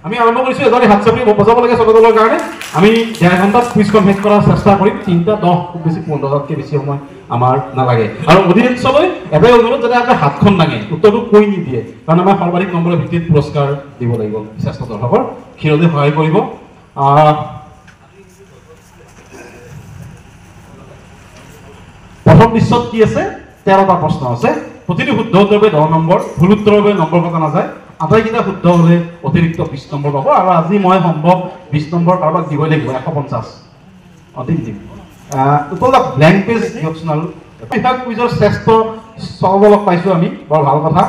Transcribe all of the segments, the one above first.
আমি আৰম্ভ কৰিছো এজনী হাত চাপৰি বজাব লাগে চবে দলৰ কাৰণে আমি 1.5 ঘণ্টাত কুইজখন শেষ কৰাৰ চেষ্টা কৰিম 3:10 খুব বেছি 15তকৈ বেছি সময় আমাৰ নালাগে আৰু অডিয়েন্সলৈ এটাই অনুৰোধ যাতে আপুনি হাতখন দাঙে উত্তৰটো কৈ নিদিয়ে কাৰণ আমাৰ সৰ্বাধিক নম্বৰৰ ভিত্তিত পুৰস্কাৰ দিব লাগিব শ্ৰেষ্ঠ দৰ্শকৰ ক্ষীৰদে সহায় কৰিব প্ৰথম দৃশ্যত কি আছে 13টা প্ৰশ্ন আছে প্ৰতিটো শুদ্ধ উত্তৰৰ বাবে 10 নম্বৰ ভুল উত্তৰৰ বাবে নম্বৰ কটা নাযায় আটাইকেইটা শুদ্ধ হলে অতিৰিক্ত 20 নম্বৰ পাব আৰু আজি মই সম্ভৱ 20 নম্বৰ কাৰোবাক দিবই লাগিব 150 অধিক দিম উপলব্ধ ব্ল্যাঙ্ক পেজ দিয়কচোন আৰু বিভাগ কুইজৰ শ্ৰেষ্ঠ সবলক পাইছো আমি বৰ ভাল কথা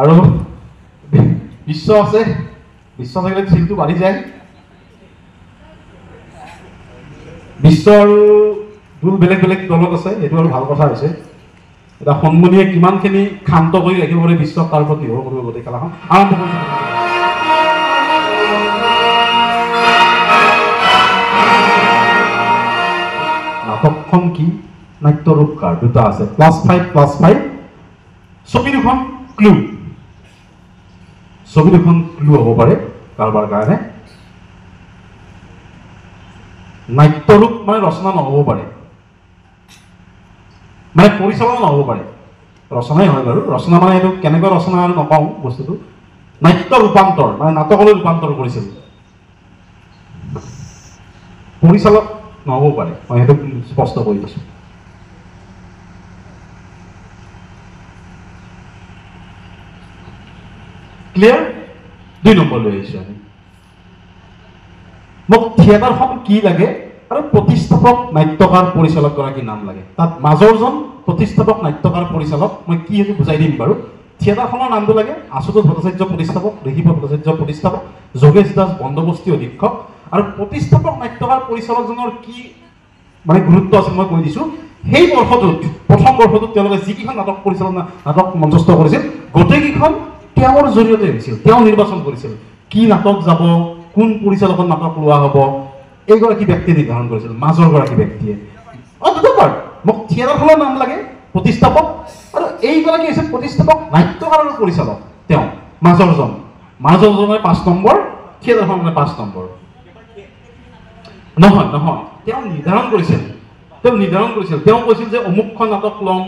আৰু বিশ্ব আছে বিশ্ব থাকিলে চিলটো বাঢ়ি যায় বিশ্বৰ দুল বেলেগ বেলেগ দলত আছে এইটো আৰু ভাল কথা হৈছে এটা সন্মুখীয়ে কিমানখিনি শান্ত কৰি ৰাখিব পাৰে বিশ্ব তাৰ প্ৰতি নিৰ্ভৰ কৰিব গোটেই খেলাখন আৰম্ভ কৰিছো নাটকখন কি নাট্যৰূপকাৰ দুটা আছে +5 ছবি দুখন ক্লু হ'ব পাৰে কাৰোবাৰ কাৰণে নাট্যৰূপ মানে ৰচনা নহ'ব পাৰে মানে পৰিচালনা নহ'ব পাৰে ৰচনাই হয় বাৰু ৰচনা মানে এইটো কেনেকুৱা ৰচনা আৰু নকওঁ বস্তুটো নাট্য ৰূপান্তৰ মানে নাটকলৈ ৰূপান্তৰ কৰিছিল পৰিচালক নহ'ব পাৰে মই সেইটো স্পষ্ট কৰি দিছোঁ ক্লিয়াৰ 2 নম্বৰ লৈ আহিছোঁ আমি মোক থিয়েটাৰখন কি লাগে আৰু প্ৰতিষ্ঠাপক নাট্যকাৰ পৰিচালক গৰাকী নাম লাগে তাত মাজৰজন প্ৰতিষ্ঠাপক নাট্যকাৰ পৰিচালক মই কি সেইটো বুজাই দিম বাৰু থিয়েটাৰখনৰ নামটো লাগে আশুতোষ ভট্টাচাৰ্য প্ৰতিষ্ঠাপক ঋষি ভট্টাচাৰ্য প্ৰতিষ্ঠাপক যোগেশ দাস বন্দোবস্তি অধীক্ষক আৰু প্ৰতিষ্ঠাপক নাট্যকাৰ পৰিচালকজনৰ কি মানে গুৰুত্ব আছে মই কৈ দিছোঁ সেই বৰ্ষটোত প্ৰথম বৰ্ষটোত তেওঁলোকে যিকেইখন নাটক মঞ্চস্থ কৰিছিল গোটেইকেইখন তেওঁৰ জৰিয়তে হৈছিল তেওঁ নিৰ্বাচন কৰিছিল কি নাটক যাব কোন পৰিচালকৰ নাটক লোৱা হ'ব এইগৰাকী ব্যক্তি নিৰ্ধাৰণ কৰিছিল মাজৰ গৰাকী ব্যক্তিয়ে দুটাৰ মোক থিয়েটাৰখনৰ নাম লাগে প্ৰতিষ্ঠাপক আৰু এইগৰাকী হৈছে প্ৰতিষ্ঠাপক নাট্যকাৰ আৰু পৰিচালক তেওঁ মাজৰজনে 5 নম্বৰ থিয়েটাৰখনে 5 নম্বৰ নহয় তেওঁ নিৰ্ধাৰণ কৰিছিল তেওঁ কৈছিল যে অমুকখন নাটক ল'ম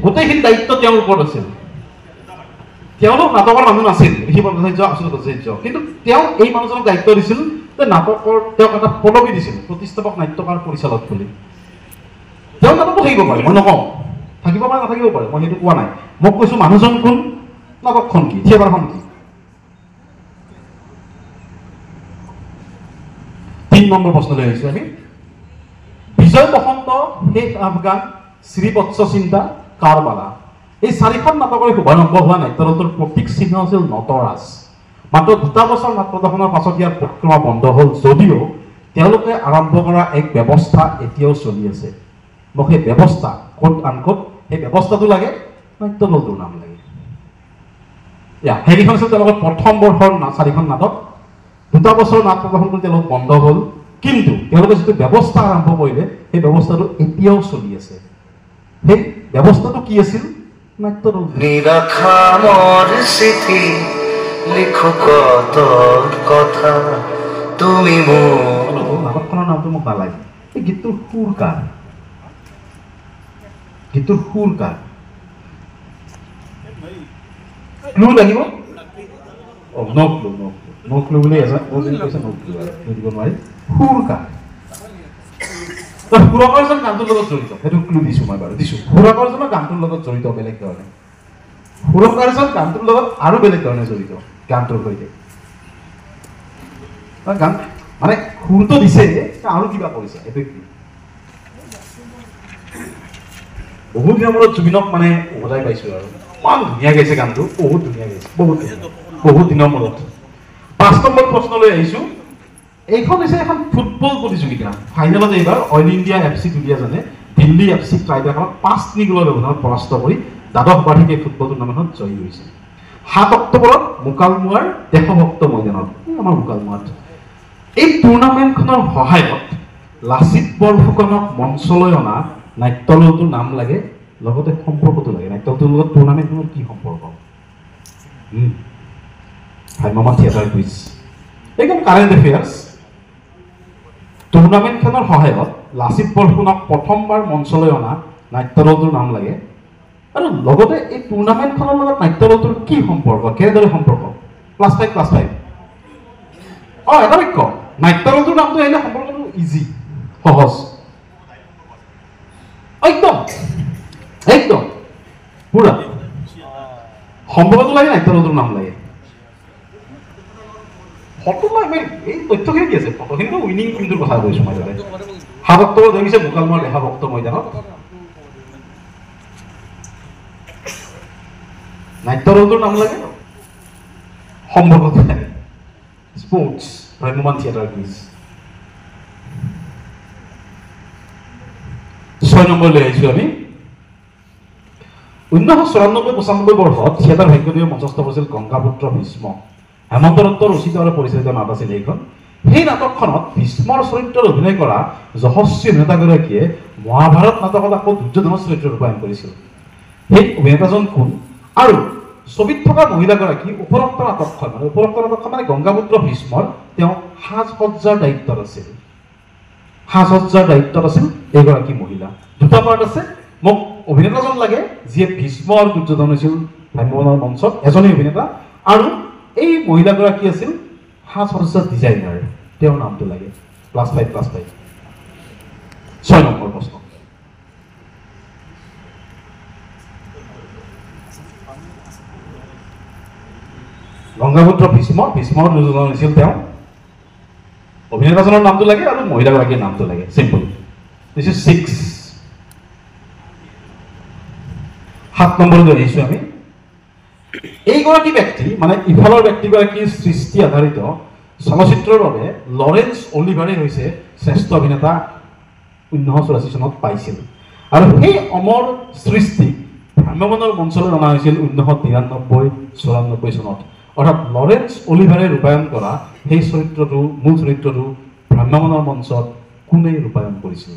গোটেইখিনি দায়িত্ব তেওঁৰ ওপৰত আছিল তেওঁলোক নাটকৰ মানুহ নাছিল ঋষি ভট্টাচাৰ্য আশুতোষ ভট্টাচাৰ্য কিন্তু তেওঁ এই মানুহজনক দায়িত্ব দিছিল যে নাটকৰ তেওঁক এটা পদবী দিছিল প্ৰতিষ্ঠাপক নাট্যকাৰ পৰিচালক বুলি তেওঁ নাটকো থাকিব পাৰে মই নকওঁ থাকিব পাৰে নাথাকিব পাৰে মই সেইটো কোৱা নাই মোক কৈছোঁ মানুহজন কোন নাটকখন কি থিয়েটাৰখন কি 3 নম্বৰ প্ৰশ্নলৈ আহিছোঁ আমি বিজয় বসন্ত শেষ আফগান শ্ৰীবৎস চিন্তা কাৰবালা এই 4খন নাটকৰে শুভাৰম্ভ হোৱা নাট্যদলটোৰ প্ৰতীক চিহ্ন আছিল নটৰাজ মাত্ৰ 2 বছৰ নাট প্ৰদৰ্শনৰ পাছত ইয়াৰ পৰিক্ৰমা বন্ধ হ'ল যদিও তেওঁলোকে আৰম্ভ কৰা এক ব্যৱস্থা এতিয়াও চলি আছে মোক সেই ব্যৱস্থা কোট আনকোট সেই ব্যৱস্থাটো লাগে নাট্যদলটোৰ নাম লাগে সেইকেইখন আছিল তেওঁলোকৰ প্ৰথম বৰ্ষৰ 4খন নাটক 2 বছৰ নাট প্ৰদৰ্শন কৰি তেওঁলোক বন্ধ হ'ল কিন্তু তেওঁলোকে যিটো ব্যৱস্থা আৰম্ভ কৰিলে সেই ব্যৱস্থাটো এতিয়াও চলি আছে সেই ব্যৱস্থাটো কি আছিল নাট্যদল নিৰাখামৰ চিঠি লিখো কত কথা তুমি নাটকখনৰ নামটো মোক নালাগে এই গীতটোৰ সুৰকাৰ ক্লু লাগিব নো ক্লু বুলি কৈছে নো ক্লু দিব নোৱাৰি সুৰকাৰ সুৰকাৰজন গানটোৰ লগত জড়িত সেইটো ক্লু দিছোঁ মই বাৰু দিছোঁ সুৰকাৰজনৰ গানটোৰ লগত জড়িত বেলেগ ধৰণে সুৰকাৰজন গানটোৰ লগত আৰু বেলেগ ধৰণে জড়িত গানটোৰ সৈতে গান মানে সুৰটো দিছে আৰু কিবা কৰিছে সেইটো কি বহুত দিনৰ মূৰত জুবিনক মানে বজাই পাইছোঁ আৰু ইমান ধুনীয়া গাইছে গানটো বহুত ধুনীয়া গাইছে বহুত দিনৰ মূৰত 5 নম্বৰ প্ৰশ্নলৈ আহিছোঁ এইখন হৈছে এখন ফুটবল প্ৰতিযোগিতা ফাইনেলত এইবাৰ অইল ইণ্ডিয়া FC দুলীয়াজানে দিল্লী FC ট্ৰাইবেলক 5-3 গ'লৰ ব্যৱধানত পৰাস্ত কৰি দ্বাদশ বাৰ্ষিক এই ফুটবল টুৰ্ণামেণ্টত জয়ী হৈছে 7 অক্টোবৰত মুকালমুৱাৰ দেশভক্ত ময়দানত আমাৰ মুকালমুৱাত এই টুৰ্ণামেণ্টখনৰ সহায়ত লাচিত বৰফুকনক মঞ্চলৈ অনা নাট্যদলটোৰ নাম লাগে লগতে সম্পৰ্কটো লাগে নাট্যদলটোৰ লগত টুৰ্ণামেণ্টখনৰ কি সম্পৰ্ক ভাইমামা থিয়েটাৰ কুইজ একদম কাৰেণ্ট এফেয়াৰ্ছ টুৰ্ণামেণ্টখনৰ সহায়ত লাচিত বৰফুকনক প্ৰথমবাৰ মঞ্চলৈ অনা নাট্য দলটোৰ নাম লাগে আৰু লগতে এই টুৰ্ণামেণ্টখনৰ লগত নাট্য দলটোৰ কি সম্পৰ্ক কেনেদৰে সম্পৰ্ক ক্লাছ 5 এটা বাক্য নাট্য দলটোৰ নামটো আহিলে সম্পৰ্কটো ইজি সহজ একদম একদম পুৰা সম্পৰ্কটো লাগে নাট্য দলটোৰ নাম লাগে ফটো আমি এই তথ্যখিনি কি আছে ফটোখিনিতো উইনিং টিমটোৰ কথা কৈছোঁ মই তাতে 7 অক্টোবৰ দেখিছে মোকালমৰ দেখা ভক্ত ময়দানত নাট্য দলটোৰ নাম লাগে সম্পৰ্কটো লাগে স্পৰ্টছ ভ্ৰাম্যমান থিয়েটাৰ কুইজ 6 নম্বৰলৈ আহিছোঁ আমি 1994-95 বৰ্ষত থিয়েটাৰ ভাগ্যদেৱে মঞ্চস্থ কৰিছিল গংগাপুত্ৰ ভীষ্ম হেমন্ত দত্তৰ ৰচিত আৰু পৰিচালিত নাট আছিল এইখন সেই নাটকখনত ভীষ্মৰ চৰিত্ৰত অভিনয় কৰা যশস্বী অভিনেতাগৰাকীয়ে মহাভাৰত নাটকত আকৌ দুৰ্যোধনৰ চৰিত্ৰ ৰূপায়ণ কৰিছিল সেই অভিনেতাজন কোন আৰু ছবিত থকা মহিলাগৰাকী উপৰোক্ত নাটকখন মানে গংগাপুত্ৰ ভীষ্মৰ তেওঁ সাজসজ্জাৰ দায়িত্বত আছিল এইগৰাকী মহিলা দুটা পাৰ্ট আছে মোক অভিনেতাজন লাগে যিয়ে ভীষ্ম আৰু দুৰ্যোধন হৈছিল ভ্ৰাম্যমানৰ মঞ্চত এজনী অভিনেতা আৰু এই মহিলাগৰাকী আছিল সাজসজ্জাৰ ডিজাইনাৰ তেওঁৰ নামটো লাগে +5 6 নম্বৰ প্ৰশ্ন গংগাপুত্ৰ ভীষ্মৰ দুৰ্যোধন হৈছিল তেওঁ অভিনেতাজনৰ নামটো লাগে আৰু মহিলাগৰাকীৰ নামটো লাগে চিম্পল দিছ ইজ 6 7 নম্বৰলৈ আহিছোঁ আমি এইগৰাকী ব্যক্তি মানে ইফালৰ ব্যক্তিগৰাকীৰ সৃষ্টি আধাৰিত চলচ্চিত্ৰৰ বাবে লৰেন্স অলিভাৰে হৈছে শ্ৰেষ্ঠ অভিনেতা 1984 চনত পাইছিল আৰু সেই অমৰ সৃষ্টি ভ্ৰাম্যমানৰ মঞ্চলৈ অনা হৈছিল 1993-94 চনত অৰ্থাৎ লৰেন্স অলিভাৰে ৰূপায়ণ কৰা সেই মূল চৰিত্ৰটো ভ্ৰাম্যমানৰ মঞ্চত কোনে ৰূপায়ণ কৰিছিল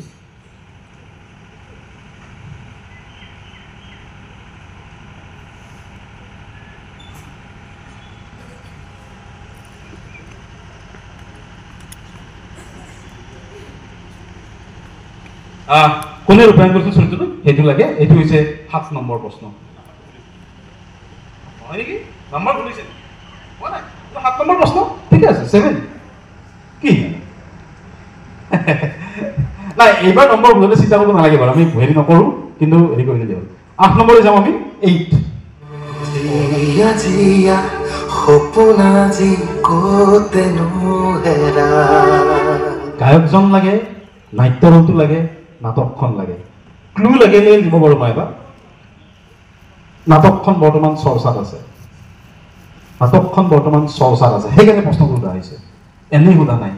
কোনে ৰূপায়ণ কৰিছিল চৰিত্ৰটো সেইটো লাগে এইটো হৈছে 7 নম্বৰ প্ৰশ্ন হয় নেকি নম্বৰ শুনিছে 7 নম্বৰ প্ৰশ্ন ঠিক আছে 7 কি নাই এইবাৰ নম্বৰ বুজালে চিন্তা কৰিব নালাগে বাৰু আমি হেৰি নকৰোঁ কিন্তু হেৰি কৰি দিলে হ'ল 8 নম্বৰলৈ যাম আমি 8 গায়কজন লাগে নাট্য দলটো লাগে নাটকখন লাগে ক্লু লাগিলে দিব পাৰোঁ মই এবাৰ নাটকখন বৰ্তমান চৰ্চাত আছে সেইকাৰণে প্ৰশ্নটো সোধা হৈছে এনেই সোধা নাই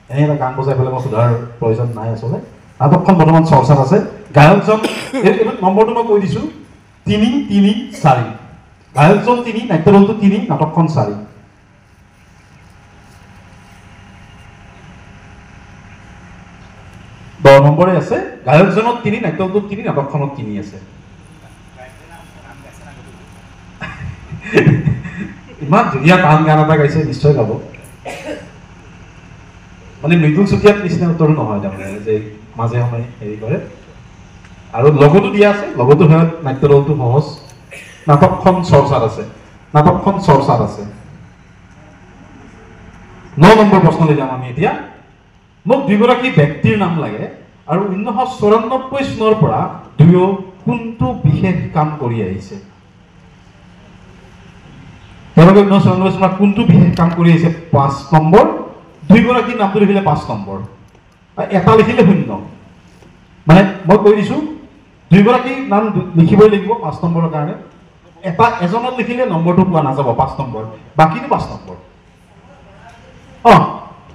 এনেই এটা গান বজাই পেলাই মই সোধাৰ প্ৰয়োজন নাই আচলতে নাটকখন বৰ্তমান চৰ্চাত আছে গায়কজন নম্বৰটো মই কৈ দিছোঁ 3-3-4 গায়কজন 3 নাট্য দলটো 3 নাটকখন 4 10 নম্বৰে আছে গায়কজনত 3 নাট্য দলটো 3 নাটকখনত 3 আছে ইমান ধুনীয়া টান গান এটা গাইছে নিশ্চয় গাব মানে মৃদুল চুতীয়াৰ নিচিনা উত্তৰো নহয় তাৰমানে যে মাজে সময়ে হেৰি কৰে আৰু লগতো দিয়া আছে লগতো হয় নাট্য দলটো সহজ নাটকখন চৰ্চাত আছে 9 নম্বৰ প্ৰশ্নলৈ যাম আমি এতিয়া মোক দুগৰাকী ব্যক্তিৰ নাম লাগে আৰু 1994 চনৰ পৰা দুয়ো কোনটো বিশেষ কাম কৰি আহিছে তেওঁলোকে 1994 চনত কোনটো বিশেষ কাম কৰি আহিছে 5 নম্বৰ দুইগৰাকী নামটো লিখিলে 5 নম্বৰ এটা লিখিলে 0 মানে মই কৈ দিছোঁ দুইগৰাকী নাম লিখিবই লাগিব 5 নম্বৰৰ কাৰণে এজনত লিখিলে নম্বৰটো পোৱা নাযাব 5 নম্বৰ বাকীটো 5 নম্বৰ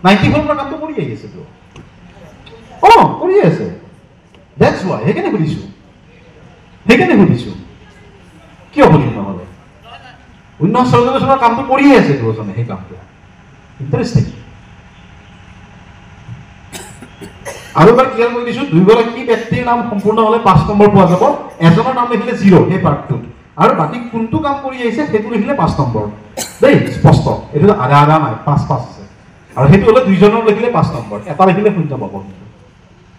94 পৰা কামটো কৰি আহি আছে কৰি আছে দ্যাটছ ৱাই সেইকাৰণে সুধিছোঁ কিয় সুধিম নহ'লে 1994 চনৰ কামটো কৰিয়ে আছে দুজনে সেই কামটো ইণ্টাৰেষ্টিং আৰু এবাৰ ক্লিয়াৰ কৰি দিছোঁ দুইগৰাকী ব্যক্তিৰ নাম সম্পূৰ্ণ হ'লে 5 নম্বৰ পোৱা যাব এজনৰ নাম লিখিলে 0 সেই পাৰ্টটোত আৰু বাকী কোনটো কাম কৰি আহিছে সেইটো লিখিলে 5 নম্বৰ দেই স্পষ্ট এইটো আধা নাই 5 আছে আৰু সেইটো হ'লে দুইজনৰ লিখিলে 5 নম্বৰ, এটা লিখিলে 0 পাব,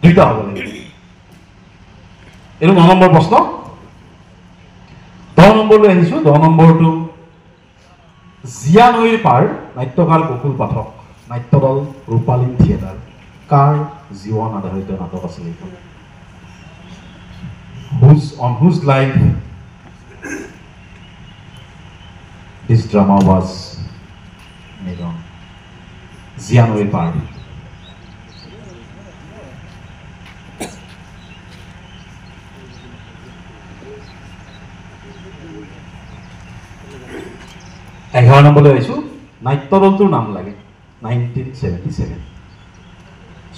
দুইটা হ'ব লাগিব। এইটো 9 নম্বৰ প্ৰশ্ন। 10 নম্বৰলৈ আহিছোঁ। 10 নম্বৰটো জিয়া নৈৰ পাৰ, নাট্যকাৰ গকুল পাঠক, নাট্যদল ৰূপালীন থিয়েটাৰ, কাৰ জীৱন আধাৰিত নাটক আছিল এইখন? On whose life this drama was made on? জিয়া নৈৰ পাৰ। এঘাৰ নম্বৰলৈ আহিছোঁ। নাট্যদলটোৰ নাম লাগে 1977।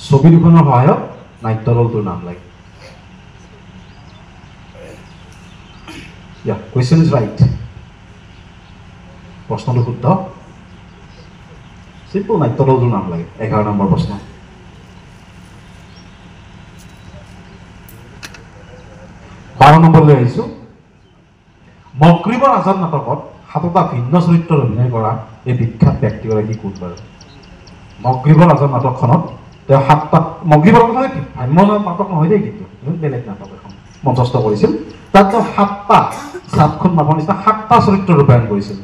ছবি দুখনৰ সহায়ত নাট্যদলটোৰ নাম লাগে। Yeah, question is right. প্ৰশ্নটো শুদ্ধ। চিম্পল, নাট্যদলটোৰ নাম লাগে। 11 নম্বৰ প্ৰশ্ন। 12 নম্বৰলৈ আহিছোঁ। মগৰীবৰ আজাদ নাটকত 7টা ভিন্ন চৰিত্ৰত অভিনয় কৰা এই বিখ্যাত ব্যক্তিগৰাকী কোন বাৰু? মগৰীবৰ আজাদ নাটকখনত তেওঁ 7টা, মগৰীবৰ ভ্ৰাম্য নাটক নহয় দেই, কিন্তু বেলেগ নাটক এখন মঞ্চস্থ কৰিছিল। তাত তেওঁ 7টা সাতখন নামৰ নিচিনা 7টা চৰিত্ৰ ৰূপায়ণ কৰিছিল।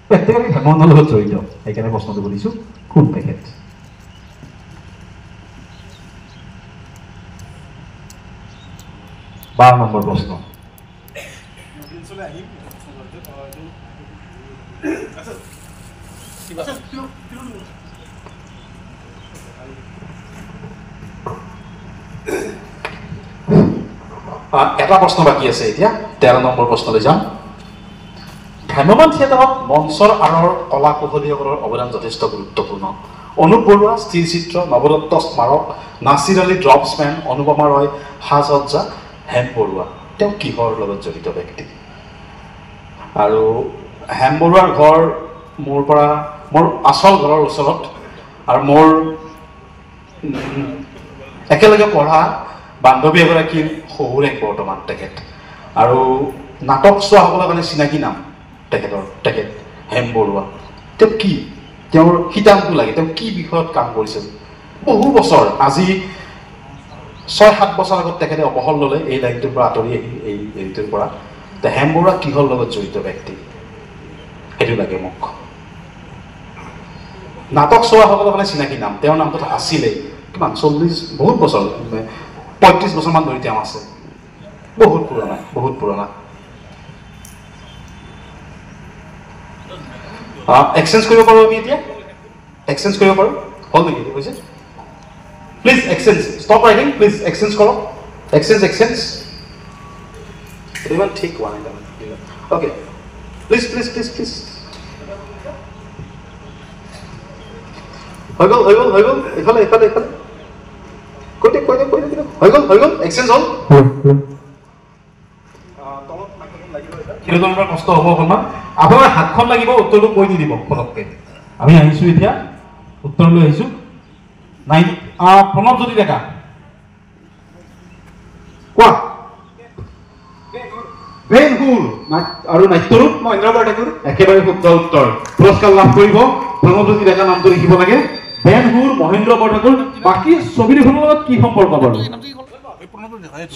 প্ৰত্যেকেই হেমনৰ লগত জড়িত। সেইকাৰণে প্ৰশ্নটো সুধিছোঁ, কোন তেখেত? বাৰ নম্বৰ প্ৰশ্ন। এটা প্ৰশ্ন বাকী আছে এতিয়া। 13 নম্বৰ প্ৰশ্নলৈ যাম। ভ্ৰাম্যমাণ থিয়েটাৰত মঞ্চৰ আঁৰৰ কলা কৌশলীসকলৰ অৱদান যথেষ্ট গুৰুত্বপূৰ্ণ। অনুপ বৰুৱা স্থিৰ চিত্ৰ, নৱদত্ত স্মাৰক, নাছিৰ আলী ড্ৰপছমেন, অনুপমা ৰয় সাজসজ্জা, হেম বৰুৱা তেওঁ কিহৰ লগত জড়িত ব্যক্তি? আৰু হেম বৰুৱাৰ ঘৰ মোৰ আচল ঘৰৰ ওচৰত, আৰু মোৰ একেলগে পঢ়া বান্ধৱী এগৰাকীৰ শহুৰেক বৰ্তমান তেখেত। আৰু নাটক চোৱাসকলৰ কাৰণে চিনাকি নাম তেখেত হেম বৰুৱা। তেওঁ কি, তেওঁৰ শিতানটো লাগে, তেওঁ কি বিষয়ত কাম কৰিছিল? বহু বছৰ, আজি 6-7 বছৰ আগত তেখেতে অৱসৰ ল'লে এই লাইনটোৰ পৰা আঁতৰি আহি এই হেৰিটোৰ পৰা। হেম বৰুৱা কিহৰ লগত জড়িত ব্যক্তি সেইটো লাগে মোক। নাটক চোৱাসকলৰ কাৰণে চিনাকি নাম, তেওঁৰ নামটো আছিলেই কিমান 40, বহুত বছৰ, 35 বছৰমান ধৰি তেওঁ আছে। বহুত পুৰণা, বহুত পুৰণা। এক্সচেঞ্জ কৰিব পাৰোঁ আমি এতিয়া? এক্সচেঞ্জ কৰিব পাৰোঁ? হ'ল নেকি কৈছে? Please exchange, stop writing, please exchange কৰক। এক্সচেঞ্জ ইমান ঠিক হোৱা নাই তাৰমানে। অ'কে, প্লিজ হৈ গ'ল। এইফালে কৈ দিয়ক, হৈ গ'ল, এক্সচেঞ্জ হ'ল। কিলোমিটাৰ কষ্ট হ'ব অকণমান। আপোনাৰ হাতখন লাগিব, উত্তৰটো কৈ নিদিব পটককৈ। আমি আহিছোঁ এতিয়া, উত্তৰলৈ আহিছোঁ। প্ৰণৱজ্যোতি ডেকা কোৱা। বেনহুৰ আৰু নাট্যৰূপ মহেন্দ্ৰ বৰঠাকুৰ। একেবাৰে শুদ্ধ উত্তৰ। পুৰস্কাৰ লাভ কৰিব। প্ৰণৱজ্যোতি ডেকা নামটো লিখিব লাগে। বেনহুৰ, মহেন্দ্ৰ বৰঠাকুৰ। বাকী ছবি দুখনৰ লগত কি সম্পৰ্ক বাৰু?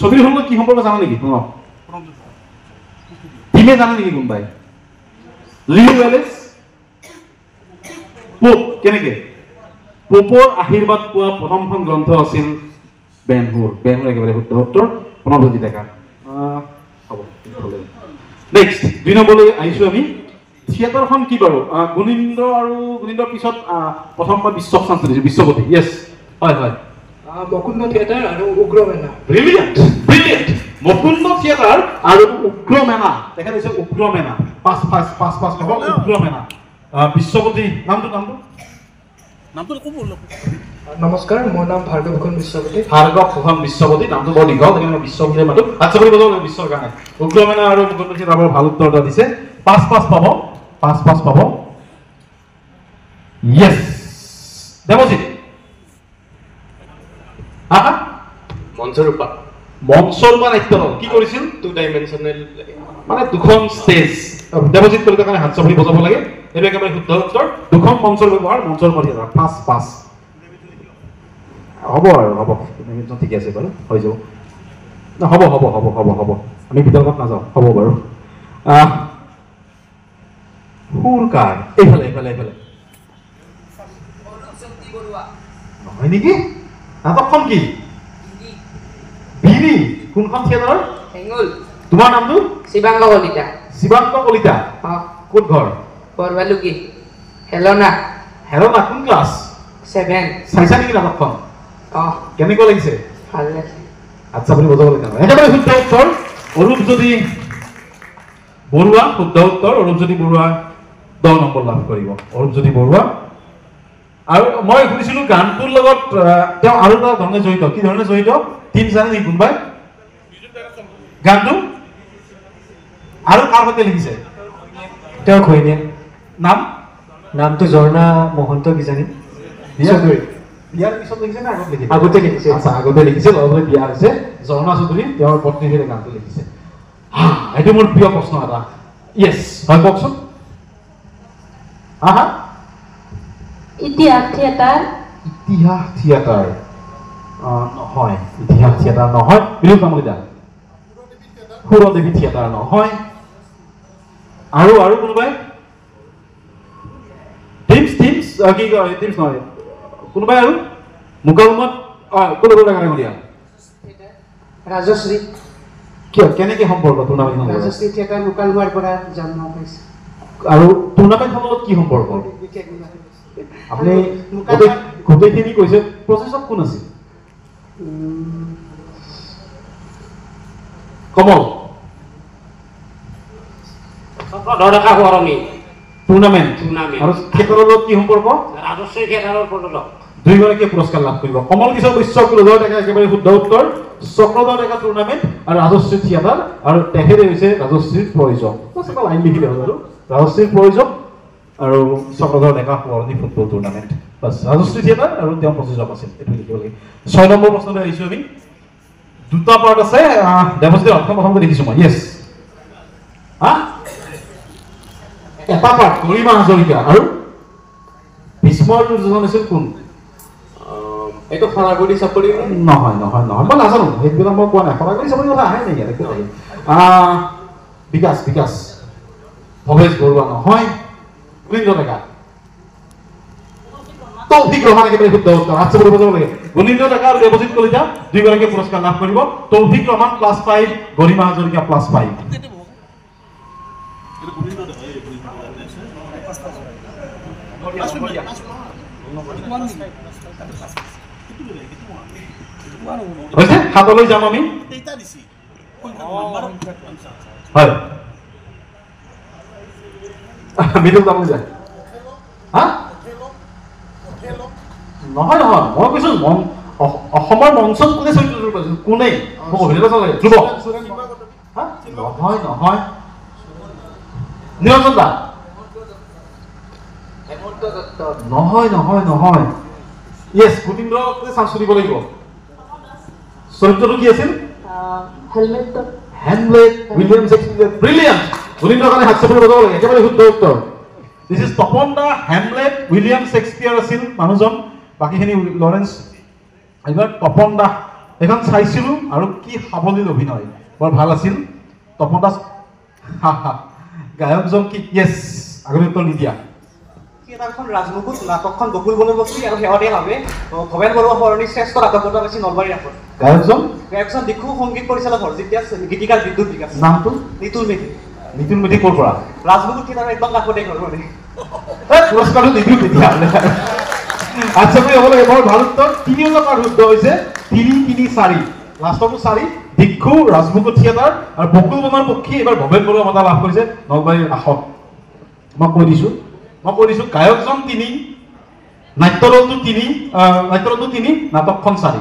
ছবি দুখনৰ লগত কি সম্পৰ্ক জানা নেকি? টিমে জানে নেকি কোনোবাই? Leo Wallace, pope. কেনেকে? পোপৰ আশীৰ্বাদ পোৱা প্ৰথমখন গ্ৰন্থ আছিল বেনহুৰ। একেবাৰে শুদ্ধ উত্তৰ। প্ৰণৱজ্যোতি ডেকা। হ'ব। নেক্সট 2 নম্বৰলৈ আহিছোঁ আমি। থিয়েটাৰখন কি বাৰু? গুণীন্দ্ৰৰ পিছত প্ৰথমবাৰ বিশ্বক চান্স দিছোঁ, বিশ্বপতি। য়েছ, হয়। মুকুন্দ থিয়েটাৰ আৰু উগ্ৰমেনা। ব্ৰিলিয়েণ্ট। মুকুন্দ থিয়েটাৰ আৰু উগ্ৰমেনা। তেখেত হৈছে উগ্ৰমেনা। 5 নম্বৰ উগ্ৰমেনা। বিশ্বপতি নামটো ক'ব। নমস্কাৰ, মোৰ নাম ভাৰ্গৱ ভূষণ বিশ্বপতি। নামটো বৰ দীঘল, সেইকাৰণে বিশ্বপতিয়ে মাতো। আচ্ছা বুলি বজাব বিশ্বৰ কাৰণে। উগ্ৰমেনা আৰু মুকুন্দ থিয়েটাৰ ভাল উত্তৰ এটা দিছে। 5 পাব। য়েছ, দেৱজিৎ। মঞ্চৰূপা নাট্যদল কি কৰিছিল? 2 ডাইমেনশ্যনেল মানে 2খন ষ্টেজ। দেৱজিৎ কলিতাৰ কাৰণে হাত চাপৰি বজাব লাগে। এইটো একেবাৰে শুদ্ধ উত্তৰ দুখন মঞ্চৰ ব্যৱহাৰ মঞ্চৰ মৰ্যাদা 5 হ'ব আৰু হ'ব ঠিকে আছে বাৰু হৈ যাব হ'ব হ'ব হ'ব হ'ব হ'ব আমি বিতৰ্কত নাযাওঁ হ'ব বাৰু সুৰকাৰ এইফালে এইফালে এইফালে নহয় নেকি নাটকখন কি বিৰি কোনখন থিয়েটাৰৰ হেঙুল তোমাৰ নামটো শিৱাংগ কলিতা শিৱাংগ কলিতা ক'ত ঘৰ বৰবালুকি হেলনা হেলনা কোন ক্লাছ 7 চাইছা নেকি নাটকখন কেনেকুৱা লাগিছে ভাল লাগিছে আচ্ছা বুলি বুজাব লাগে একেবাৰে শুদ্ধ উত্তৰ অৰূপজ্যোতি বৰুৱা শুদ্ধ উত্তৰ অৰূপজ্যোতি বৰুৱা 10 নম্বৰ লাভ কৰিব অৰূপজ্যোতি বৰুৱা আৰু মই শুনিছিলো গানটোৰ লগত তেওঁ আৰু এটা ধৰণে জড়িত কি ধৰণে জড়িত তিন জানে নেকি কোনোবাই গানটো আৰু কাৰ সৈতে লিখিছে তেওঁৰ ঘৈণীয়েক নামটো ঝৰ্ণা মহন্ত কিজানি চৌধুৰী বিয়াৰ পিছত লিখিছে নে আগত লিখিছে আগতে লিখিছে আচ্ছা আগতে লিখিছে লগতে বিয়া হৈছে ঝৰ্ণা চৌধুৰী তেওঁৰ পত্নীৰে গানটো লিখিছে এইটো মোৰ প্ৰিয় প্ৰশ্ন এটা ইয়েছ হয় কওকচোন হা ইতিহাস থিয়েটাৰ নহয় ইতিহাস থিয়েটাৰ নহয় বিলু কামলিদা সুৰদেৱী থিয়েটাৰ নহয় আৰু আৰু কোনোবাই টিমছ কি কয় টিমছ নহয় কোনোবাই আৰু মুকালমত কোনোবাই দিয়া ৰাজশ্ৰী কিয় কেনেকৈ সম্পৰ্ক টুৰ্ণামেণ্ট ৰাজশ্ৰী থিয়েটাৰ মুকালমুৱাৰ পৰা জন্ম পাইছে আৰু টুৰ্ণামেণ্টখনৰ লগত কি সম্পৰ্ক আপুনি গোটেইখিনি কৈছে প্ৰচেছত কোন আছিল কমল টুৰ্ণামেণ্ট আৰু থিয়েটাৰৰ লগত কি সম্পৰ্ক ৰাজশ্ৰী থিয়েটাৰৰ প্ৰদৰ্শক দুইগৰাকীয়ে পুৰস্কাৰ লাভ কৰিব কমল কিশোৰ বৈশ্য 2000 টকা একেবাৰে শুদ্ধ উত্তৰ চক্ৰধৰ ডেকা টুৰ্ণামেণ্ট আৰু ৰাজশ্ৰী থিয়েটাৰ আৰু তেখেতে হৈছে ৰাজশ্ৰীৰ প্ৰয়োজক লাইন লিখিলে হ'ল আৰু ৰাজশ্ৰীৰ প্ৰয়োজক আৰু চক্ৰধৰ ডেকা সোঁৱৰণী football tournament bus Rajashree theatre আৰু তেওঁ প্ৰযোজক আছিল এইটো লিখিব লাগে 6 নম্বৰ প্ৰশ্নলৈ আহিছোঁ আমি দুটা পাৰ্ট আছে দেৱজ্যোতিৰ অৰ্থ প্ৰথমতে দেখিছোঁ মই য়েছ এটা পাৰ্ট গৰিমা হাজৰিকা আৰু ভীষ্মৰ দুজন আছিল কোন এইটো ফৰাগুৰি চাপৰি নহয় নহয় নহয় মই নাজানো সেইবিলাক মই কোৱা নাই ফৰাগুৰি চাপৰি কথা আহে নেকি একো নাই বিকাশ ভৱেশ বৰুৱা নহয় গুণীন্দ্ৰ ডেকা তৌফিক ৰহমান একেবাৰে শুদ্ধ উত্তৰ হাত চাপৰি বজাব লাগে গুণীন্দ্ৰ ডেকা আৰু দেৱজিৎ কলিতা দুইগৰাকীয়ে পুৰস্কাৰ লাভ কৰিব তৌফিক ৰহমান +5 গৰিমা হাজৰিকা +5 হৈছে হাতলৈ যাম আমি হয় মিডিল যাম যায় নহয় নহয় মই কৈছো অসমৰ মঞ্চত কোনে চৰিত্ৰ পাইছো কোনে মোক অভিনেতা চাব লাগে ধ্ৰুৱ নহয় নহয় নিৰঞ্জন দা নহয় নহয় নহয় ইয়েছ গোবিন্দ্ৰকে চান্স দিব লাগিব চৰিত্ৰটো কি আছিল হেমলেট উইলিয়াম শেক্সপিয়াৰ ব্ৰিলিয়ান্ট গোবিন্দ্ৰৰ কাৰণে হাত চাপৰি বজাব লাগে একেবাৰে শুদ্ধ উত্তৰ দিছ ইজ Tapan da Hamlet William Shakespeare আছিল মানুহজন বাকীখিনি লৰেন্স এইবাৰ তপন দা এখন চাইছিলোঁ আৰু কি সাৱলীল অভিনয় বৰ ভাল আছিল তপন দাস গায়কজন কি ইয়েছ আগতে উত্তৰ নিদিয়া থিয়েটাৰখন ৰাজমুকুট নাটকখন বকুল বনবস্তি আৰু শেহতীয়াভাৱে ভৱেন বৰুৱা সৰণী শ্ৰেষ্ঠ নাটক বঁটা পাইছে নলবাৰী ৰাসত গায়কজন দিশু সংগীত পৰিচালক হৰজিত দাস গীতিকাৰ বিদ্যুৎ বিকাশ নামটো নিতুল মেধি ক'ৰ পৰা ৰাজমুকুট থিয়েটাৰৰ একদম কাষতে ঘৰ মানে পুৰস্কাৰটো নিদিওঁ তেতিয়াহ'লে আচ্ছা বুলি হ'ব লাগে বৰ ভাল উত্তৰ 3টা পাৰ্ট শুদ্ধ হৈছে 3-3-4 লাষ্টৰটো 4 দিক্ষু ৰাজমুকুট থিয়েটাৰ আৰু বকুল বনৰ পক্ষী এইবাৰ ভৱেন বৰুৱা বঁটা লাভ কৰিছে নলবাৰীৰ ৰাসত মই কৈ দিছোঁ গায়কজন 3 নাট্যদলটো 3 নাটকখন 4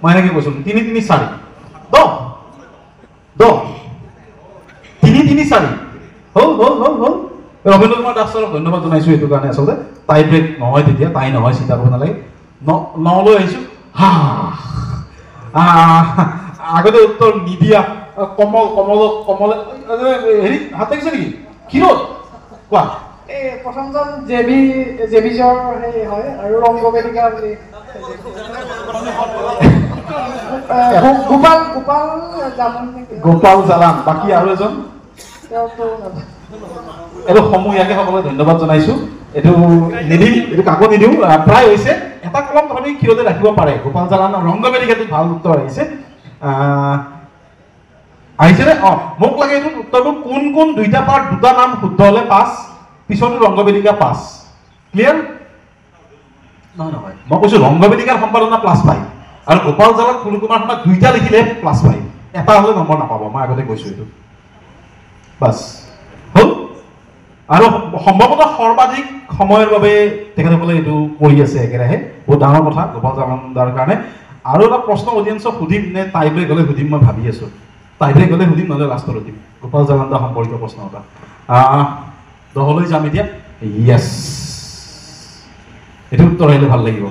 মই এনেকৈ কৈছোঁ 3-3-4 3-3-4 হ'ল ৰবীন্দ্ৰ কুমাৰ দাসক ধন্যবাদ জনাইছোঁ এইটো কাৰণে আচলতে টাই ব্ৰেক নহয় তেতিয়া টাই নহয় চিন্তা কৰিব নালাগে 9লৈ আহিছোঁ আগতে উত্তৰ নিদিয়া কমল হেৰি হাত লাগিছে নেকি ক্ষীৰোদ কোৱা এই প্ৰথমজন জেবিজৰ সেই হয় আৰু ৰংগবেদিকা বুলি গোপাল জামন নেকি গোপাল জালান বাকী আৰু এজন তেওঁতো এইটো সমূহীয়াকে সকলোকে ধন্যবাদ জনাইছো এইটো নিদিম এইটো কাকো নিদিওঁ প্ৰায় হৈছে এটা কলম তথাপি ক্ষীৰতে ৰাখিব পাৰে গোপাল জালান ৰংগবেদিকাটো ভাল উত্তৰ আহিছে আহিছেনে মোক লাগে এইটো উত্তৰটো কোন কোন দুইটা পাৰ্ট দুটা নাম শুদ্ধ হ'লে পাছ পিছতো ৰংগবেদিকা পাছ ক্লিয়াৰ নহয় মই কৈছো ৰংগবেদিকাৰ সম্পাদনা প্লাছ পাই আৰু গোপাল জালান কুলকুমাৰ শৰ্মা দুইটা লিখিলে প্লাছ পাই এটা হ'লে নম্বৰ নাপাব মই আগতে কৈছো এইটো বাছ হ'ল আৰু সম্ভৱতঃ সৰ্বাধিক সময়ৰ বাবে তেখেতসকলে এইটো কৰি আছে একেৰাহে বহুত ডাঙৰ কথা গোপাল জালানদাৰ কাৰণে আৰু এটা প্ৰশ্ন অডিয়েঞ্চক সুধিম নে টাই ব্ৰেক গ'লে সুধিম মই ভাবি আছো টাই ব্ৰেক গ'লে সুধিম নহ'লে লাষ্টত সুধিম গোপাল জালানদা সম্পৰ্কীয় প্ৰশ্ন এটা দহলৈ যাম এতিয়া য়েছ এইটো উত্তৰ আহিলে ভাল লাগিব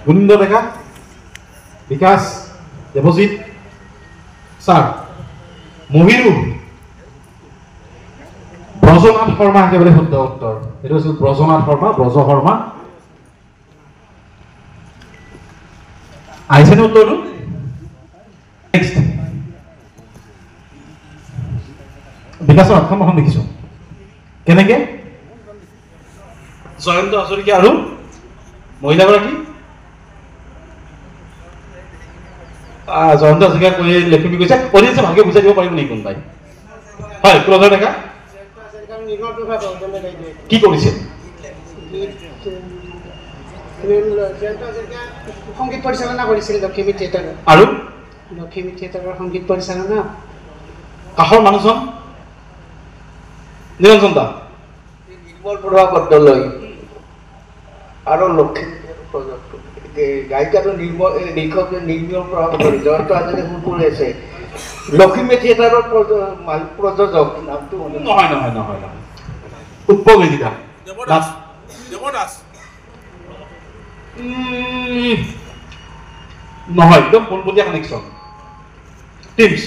গুণিন্দ ডেকা বিকাশ দেৱজিৎ ছাৰ মহিৰু ব্ৰজনাথ শৰ্মা একেবাৰে শুদ্ধ উত্তৰ এইটো আছিল ব্ৰজনাথ শৰ্মা ব্ৰজ শৰ্মা আহিছেনে উত্তৰটো নেক্সট বিকাশৰ হাতখন এখন দেখিছো কেনেকে জয়ন্ত হাজৰিকা আৰু মহিলাগৰাকী জয়ন্ত হাজৰিকা কৈ লেখি কৈছে অডিয়েঞ্চে ভালকে বুজাই দিব পাৰিব নেকি কোনোবাই হয় কুলধৰ ডেকা কি কৰিছে সংগীত পৰিচালনা কৰিছিল লখিমী থিয়েটাৰৰ আৰু লখিমী থিয়েটাৰৰ সংগীত পৰিচালনা কাষৰ মানুহজন নিৰঞ্জন দা নিৰ্মল প্ৰভা বৰদলৈ আৰু লক্ষী গায়িকাটো লিখক নিৰ্মল প্ৰভা বৰদলৈ জয়ন্ত হাজৰিকা সুৰ আছে লখিমী থিয়েটাৰৰ প্ৰযোজক নামটো নহয় নহয় নহয় নহয় উৎপল গীতিকা নহয় একদম পোনপটীয়া কানেকশ্যন টিমছ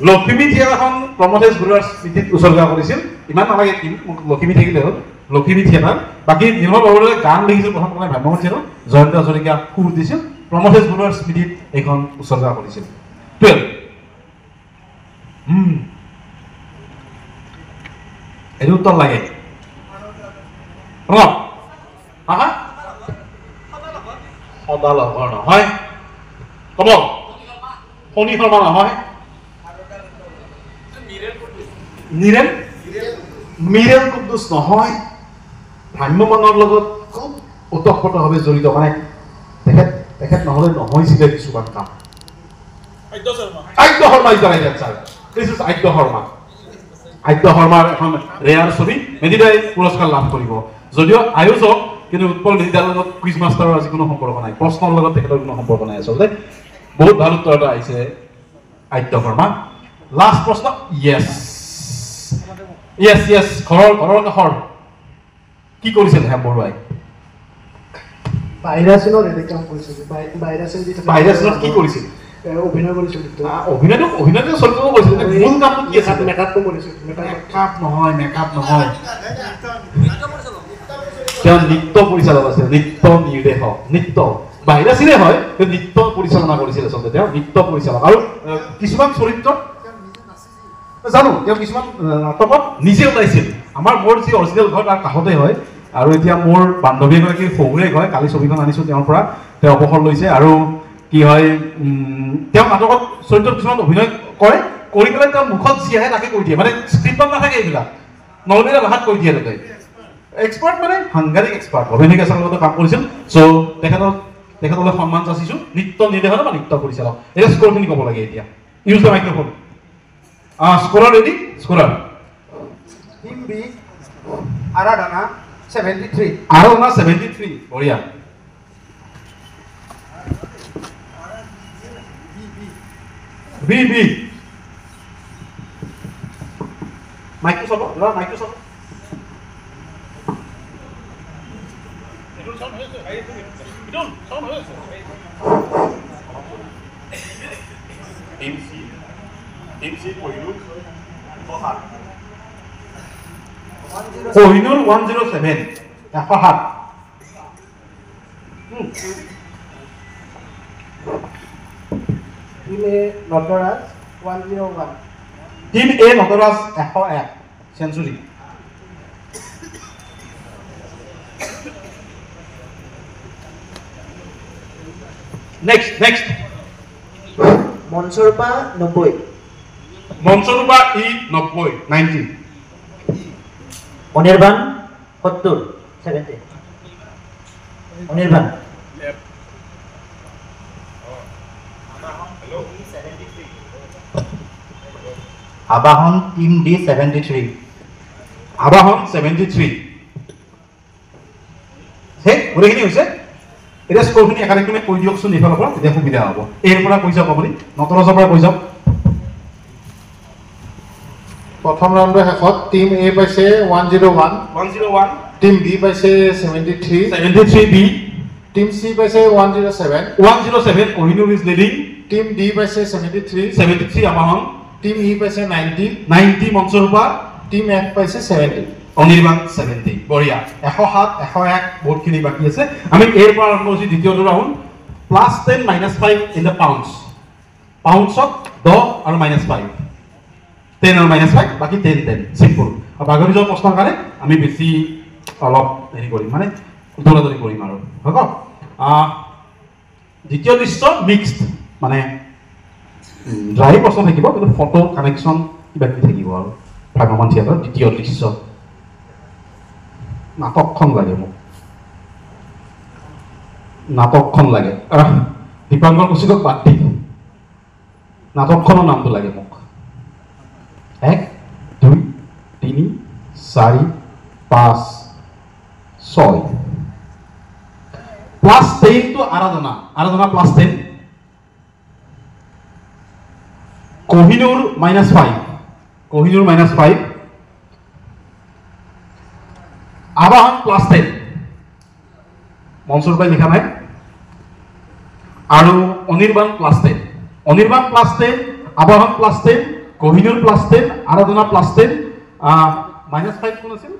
লখিমী থিয়েটাৰখন প্ৰমথেশ বৰুৱাৰ স্মৃতিত উচৰ্গা কৰিছিল ইমান নালাগে টিম মোক লখিমী থাকিলে হ'ল লখিমী থিয়েটাৰ বাকী নিৰ্মল বৰুৱাই গান লিখিছিল প্ৰথম কথা ভ্ৰাম্যমান থিয়েটাৰ জয়ন্ত হাজৰিকা সুৰ দিছিল প্ৰমথেশ বৰুৱাৰ স্মৃতিত এইখন উচৰ্গা কৰিছিল 12 এইটো উত্তৰ লাগে সদালহৰ নহয় কমল শনি শৰ্মা নহয় মিৰেল কুদ্দুছ নহয় ভ্ৰাম্যমানৰ লগত খুব ওতঃপ্ৰোতভাৱে জড়িত মানে তেখেত নহ'লে নহৈছিলে কিছুমান কাম আদ্য শৰ্মা আদ্য শৰ্মাৰ এখন ৰেয়াৰ ছবি মেডিদাই পুৰস্কাৰ লাভ কৰিব যদিও আয়োজক কিন্তু উৎপল মেডিদাৰ লগত কুইজ মাষ্টাৰৰ আজি কোনো সম্পৰ্ক নাই প্ৰশ্নৰ লগত তেখেতৰ কোনো সম্পৰ্ক নাই আচলতে বহুত ভাল উত্তৰ এটা আহিছে আদ্য শৰ্মা লাষ্ট প্ৰশ্ন য়েছ ঘৰৰ কাষৰ কি কৰিছিল হেম বৰুৱাই বাহিৰাচনত কাম কৰিছিল বাহিৰাচনত কি কৰিছিল অভিনয় কৰিছিল অভিনয়টো চৰিত্ৰ কৰিছিল মূল কামটো কি আছিল মেকআপটো কৰিছিল মেকআপ নহয় তেওঁ নৃত্য পৰিচালক আছিল নৃত্য নিৰ্দেশক নৃত্য বাহিৰা চিনে হয় তেওঁ নৃত্য পৰিচালনা কৰিছিল আচলতে তেওঁ নৃত্য পৰিচালক আৰু কিছুমান চৰিত্ৰত জানো তেওঁ কিছুমান নাটকত নিজে ওলাইছিল আমাৰ মোৰ যি অৰিজিনেল ঘৰ তাৰ কাষতে হয় আৰু এতিয়া মোৰ বান্ধৱী এগৰাকী শহুৰেক হয় কালি ছবিখন আনিছোঁ তেওঁৰ পৰা তেওঁ অৱসৰ লৈছে আৰু কি হয় তেওঁ নাটকত চৰিত্ৰত কিছুমান অভিনয় কৰে কৰি পেলাই তেওঁ মুখত যি আহে তাকে কৈ দিয়ে মানে স্ক্ৰিপ্টত নাথাকে এইবিলাক নৰ্মেল ভাষাত কৈ দিয়ে তাতে এক্সপাৰ্ট মানে সাংঘাতিক এক্সপাৰ্ট অভিনয়িকাৰ লগতে কাম কৰিছিল চ' তেখেতলৈ সন্মান যাচিছোঁ নৃত্য নিৰ্দেশক বা নৃত্য পৰিচালক এতিয়া স্ক'ৰখিনি ক'ব লাগে এতিয়া use the microphone scorer ready scorer Hindi আৰাধনা 73 আৰাধনা 73 বঢ়িয়া বি মাইকটো চাব মাইকটো চাব MC team C Kohinoor 107 Kohinoor 107 107 team A Nataraj 101 team A Nataraj 101 century next মনসুৰপা 90 মনসুৰপা ই 90 90 অনিৰ্বাণ 70 70 অনিৰ্বাণ আবাহন টিম ডি 73 আবাহন 73 হে গোটেইখিনি হৈছে এতিয়া স্কোৰখিনি একাধিক্ৰমে কৈ দিয়কচোন এইফালৰ পৰা তেতিয়া সুবিধা হ'ব এৰ পৰা কৈ যাওক আপুনি নটৰাজৰ পৰা কৈ যাওক প্ৰথম ৰাউণ্ডৰ শেষত টিম এ পাইছে 101 টিম বি পাইছে 73 বি টিম চি পাইছে 107 Kohinoor is leading team D পাইছে 73 আবাহন টিম ই পাইছে 90 মনসুৰপা টিম এফ পাইছে 70 অনিৰ্বাণ 70 বঢ়িয়া 107 101 বহুতখিনি বাকী আছে আমি এৰ পৰা আৰম্ভ কৰিছোঁ দ্বিতীয়টো ৰাউণ্ড +10 -5 ইন দ্য পাউণ্ডছত 10 আৰু -5 10 আৰু -5 বাকী 10 চিম্পল আৰু বাগৰি যোৱা প্ৰশ্নৰ কাৰণে আমি বেছি অলপ হেৰি কৰিম মানে দৌৰাদৌৰি কৰিম আৰু হ'ব দ্বিতীয় দৃশ্য মিক্সড মানে ড্ৰাই প্ৰশ্ন থাকিব কিন্তু ফটো কানেকশ্যন কিবা কিবি থাকিব আৰু ভ্ৰাম্যমান থিয়েটাৰ দ্বিতীয় দৃশ্য নাটকখন লাগে মোক নাটকখন লাগে দীপাংকৰ কৌশিকক বাদ দি নাটকখনৰ নামটো লাগে মোক 1 2 3 4 5 6 +10 to আৰাধনা +10 কোহিনুৰ -5 আবাহন +10 মনসুৰপাই লিখা নাই আৰু অনিৰ্বাণ +10 আবাহন +10 কোহিনুৰ +10 আৰাধনা +10 -5 কোন আছিল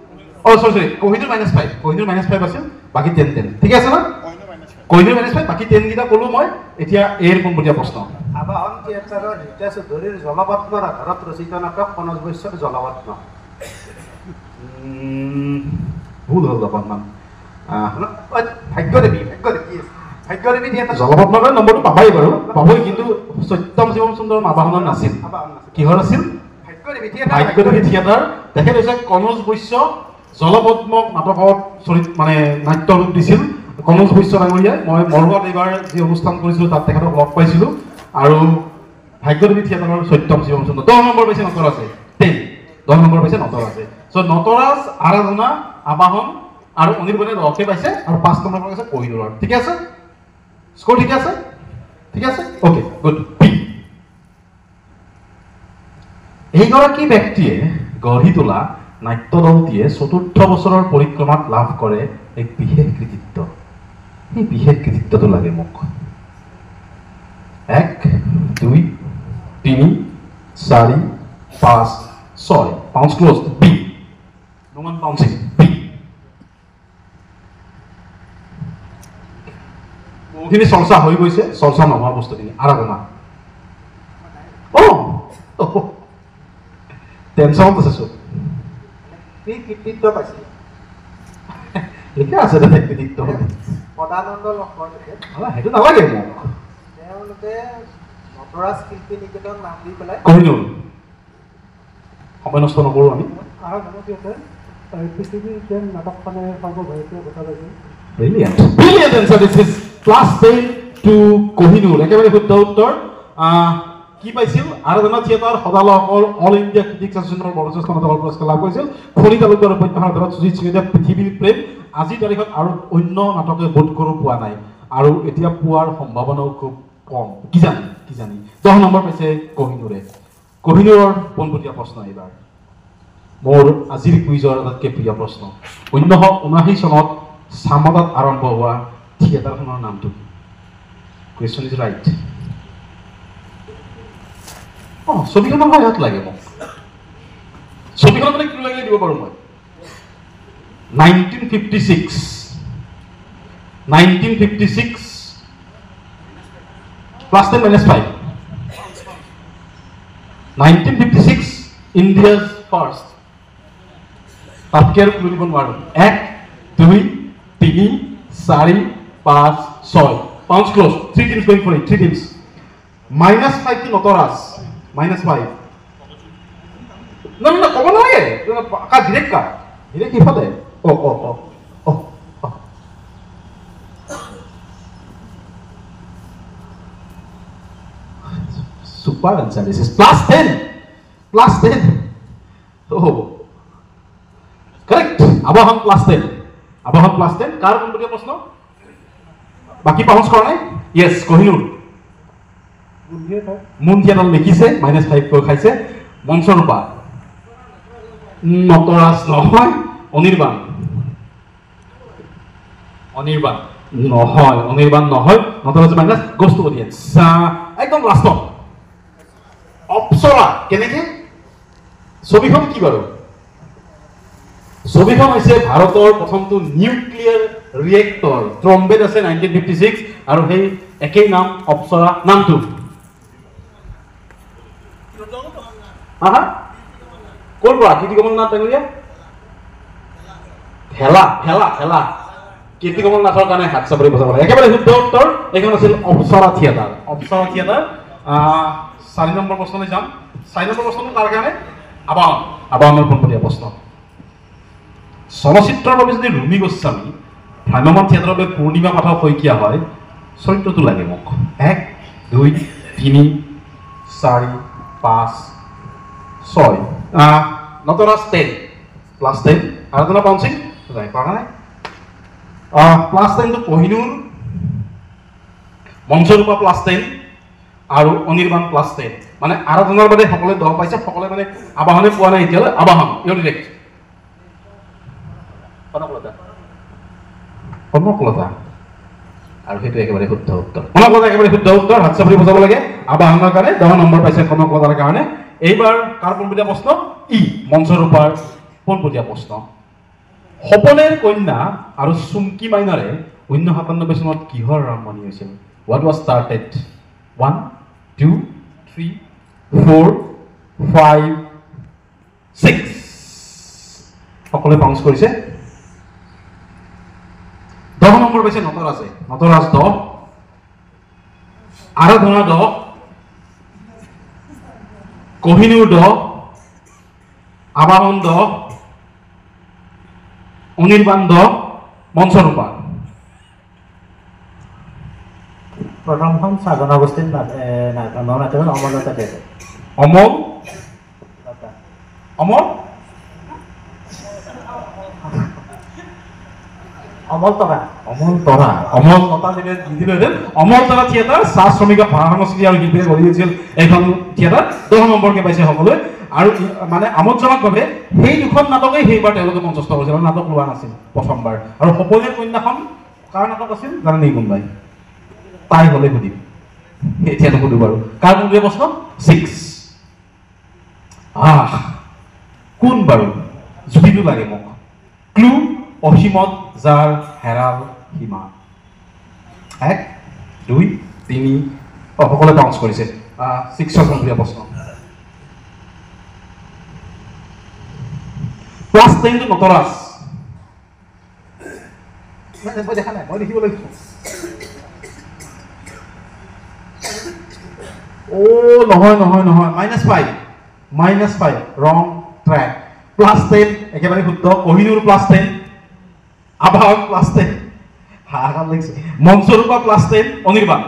সৰি কোহিনুৰ -5 আছিল বাকী 10 ঠিক আছে না কোহিনুৰ -5 বাকী 10 গিটা কলো মই এতিয়া এৰ কোনপটীয়া প্ৰশ্ন আবাহন থিয়েটাৰৰ ৰীতা চৌধুৰীৰ জলপদ্মৰ আধাৰত ৰচিত নাটক কনজ বৈশ্যৰ জলপদ্ম ভুল হ'ল অকণমান ভাগ্যদেৱী থিয়েটাৰ জলপদ্মৰ নম্বৰটো পাবাই বাৰু পাবই কিন্তু সত্যম শিৱম সুন্দৰম আবাহনত নাছিল কিহৰ আছিল ভাগ্যদেৱী থিয়েটাৰ তেখেত হৈছে কনজ বৈশ্য জলপদ্ম নাটকত মানে নাট্য ৰূপ দিছিল কনজ বৈশ্য ডাঙৰীয়াই মই মৰগাঁৱত এইবাৰ যি অনুষ্ঠান কৰিছিলোঁ তাত তেখেতক লগ পাইছিলোঁ আৰু ভাগ্যদেৱী থিয়েটাৰৰ সত্যম শিৱম সুন্দৰ 10 নম্বৰ পাইছে নটৰাজে 10 নম্বৰ পাইছে নটৰাজে চ' নটৰাজ আৰাধনা আবাহন আৰু অনিৰ্বাণে 10 পাইছে আৰু 5 নম্বৰ পাইছে কোহিনুৰৰ ঠিক আছে স্কোৰ ঠিক আছে ওকে গুড পি এইগৰাকী ব্যক্তিয়ে গঢ়ি তোলা নাট্য দলটিয়ে 4ৰ্থ বছৰৰ পৰিক্ৰমাত লাভ কৰে এক বিশেষ কৃতিত্ব এই বিশেষ কৃতিত্বটো লাগে মোক 1 2 3 4 5 6 পাউন্স ক্লোজড বি নো ওয়ান পাউন্সিং বি বহুখিনি চৰ্চা হৈ গৈছে চৰ্চা নোহোৱা বস্তুখিনি আৰাধনা টেনশ্যনত আছে চব কৃতিত্ব পাইছে লিখা আছে তাতে কৃতিত্ব সদানন্দ লক্ষ্মণ সেইটো নালাগে মোক তেওঁলোকে নটৰাজ শিল্পী নিকেতন নাম দি পেলাই কোহিনুৰ সময় নষ্ট নকৰোঁ আমি পৃথিৱীৰ যেন নাটকখনে সৰ্বভাৰতীয় কথা পাইছে Brilliant answer. This is +10 to Kohinoor একেবাৰে শুদ্ধ উত্তৰ কি পাইছিল আৰাধনা থিয়েটাৰ সদালকৰ অল ইণ্ডিয়া ক্ৰিটিক্স এছ'চিয়েশ্যনৰ বৰ্ষশ্ৰেষ্ঠ নাটকৰ পুৰস্কাৰ লাভ কৰিছিল খনি তালুকদাৰ উপন্যাসৰ আধাৰত সুজিত সিঙীয়া পৃথিৱীৰ প্ৰেম আজিৰ তাৰিখত আৰু অন্য নাটকে বোধ কৰোঁ পোৱা নাই আৰু এতিয়া পোৱাৰ সম্ভাৱনাও খুব কম কিজানি 10 নম্বৰ পাইছে কোহিনুৰৰ পোনপটীয়া প্ৰশ্ন এইবাৰ মোৰ আজিৰ কুইজৰ আটাইতকৈ প্ৰিয় প্ৰশ্ন 1979 চনত চামতাত আৰম্ভ হোৱা থিয়েটাৰখনৰ নামটো কি কুৱেশ্যন ইজ ৰাইট ছবিখনৰ সহায়ত লাগে মোক ছবিখন মানে কি লাগিলে দিব পাৰোঁ মই 1956 plus 10 minus 5 1956 India's first তাতকে আৰু কি দিব নোৱাৰো 1 2 3 4 5 6 pounds close 3 teams going for it 3 teams minus 5 কি নতৰাজ minus 5 না ক'ব নালাগে কা ডিৰেক্ট ইফালে super answer this is plus 10 oh correct abahan plus 10 কাৰ কোনটো প্ৰশ্ন বাকি পাউন্স কৰা নাই yes কহিনুৰ মুন থিয়েটাৰ লিখিছে -5 কৈ খাইছে মঞ্চৰূপা নতৰাজ নহয় অনিৰ্বাণ নহয় নতৰাজ মাইনাছ গোস টু অডিয়েন্স একদম লাষ্টত অপ্সৰা কেনেকে ছবিখন কি বাৰু ছবিখন হৈছে ভাৰতৰ প্ৰথমটো নিউক্লিয়াৰ ৰিয়েক্টৰ ট্ৰম্বেট আছে 1956 আৰু সেই একেই নাম অপ্সৰা নামটো আহা কোন পৰা কীৰ্তিকমল নাথ টেঙৰীয়া খেলা কীৰ্তিকমল নাথৰ কাৰণে হাত চাপৰি বজাব লাগে একেবাৰে শুদ্ধ উত্তৰ এইখন আছিল অপ্সৰা থিয়েটাৰ 4 নম্বৰ প্ৰশ্নলৈ যাম 4 নম্বৰ প্ৰশ্নটো তাৰ কাৰণে আবাহনৰ পোনপটীয়া প্ৰশ্ন চলচ্চিত্ৰৰ বাবে যদি ৰুমি গোস্বামী ভ্ৰাম্যমান থিয়েটাৰৰ বাবে পূৰ্ণিমা পাঠক শইকীয়া হয় চৰিত্ৰটো লাগে মোক 1 2 3 4 5 6 নতৰাজ 10 প্লাছ 10 আৰাধনা পাউন্সিং নাই পাৰা নাই প্লাছ 10 টো কহিনুৰ মঞ্চৰূপা প্লাছ 10 আৰু অনিৰ্বাণ প্লাছ 10 মানে আৰাধনাৰ বাদে সকলোৱে 10 পাইছে সকলোৱে মানে আবাহনে পোৱা নাই এতিয়ালৈ আবাহন ইউ ডিৰেক্ট কনকলতা আৰু সেইটো একেবাৰে শুদ্ধ উত্তৰ কনকলতা একেবাৰে শুদ্ধ উত্তৰ হাত চাপৰি বজাব লাগে আবাহনৰ কাৰণে 10 নম্বৰ পাইছে কনকলতাৰ কাৰণে এইবাৰ কাৰ পোনপটীয়া প্ৰশ্ন মঞ্চৰূপাৰ পোনপটীয়া প্ৰশ্ন সপনেৰ কন্যা আৰু চুমকি মাইনাৰে 1997 চনত কিহৰ আৰম্ভণি হৈছিল what was started 1 2 3 4 5 6 সকলোৱে পাউন্স কৰিছে 10 নম্বৰ পাইছে নতৰাজ 10 আৰাধনা 10 কহিনুৰ 10 আবাহন 10 অনিৰ্বাণ 10 মঞ্চৰূপা প্ৰথমখন সাধন অগস্তিন অমলতা অমলতৰা থিয়েটাৰ চাহ শ্ৰমিকৰ ভাষা সংস্কৃতি আৰু শিল্পীয়ে গঢ়ি উঠিছিল এইখন থিয়েটাৰ 10 নম্বৰকে পাইছে সকলোৱে আৰু মানে আমোদজনকভাৱে সেই দুখন নাটকেই সেইবাৰ তেওঁলোকে মঞ্চস্থ কৰিছিল আৰু নাটক লোৱা নাছিল প্ৰথমবাৰ আৰু সপনেৰ কন্যাখন কাৰ নাটক আছিল জানে নেকি কোনোবাই তাই হলে সুধিম এতিয়া নুসুধো বাৰু কাৰ কোনটোৱে প্ৰশ্ন 6 কোন বাৰু জুবিটো লাগে মোক ক্লু অসীমত যাৰ হেৰাল সীমা 1 2 3 সকলোৱে পাউন্স কৰিছে 6 নম্বৰীয়া প্ৰশ্ন প্লাছ 10 টো নতৰাজ মই দেখা নাই মই দেখিব লাগিব নহয় -5 ৰং ট্ৰেক প্লাছ 10 একেবাৰে শুদ্ধ কহিনুৰ প্লাছ 10 আবাহন প্লাছ 10 হাহাকাৰ লাগিছে মঞ্চৰূপা প্লাছ 10 অনিৰ্বাণ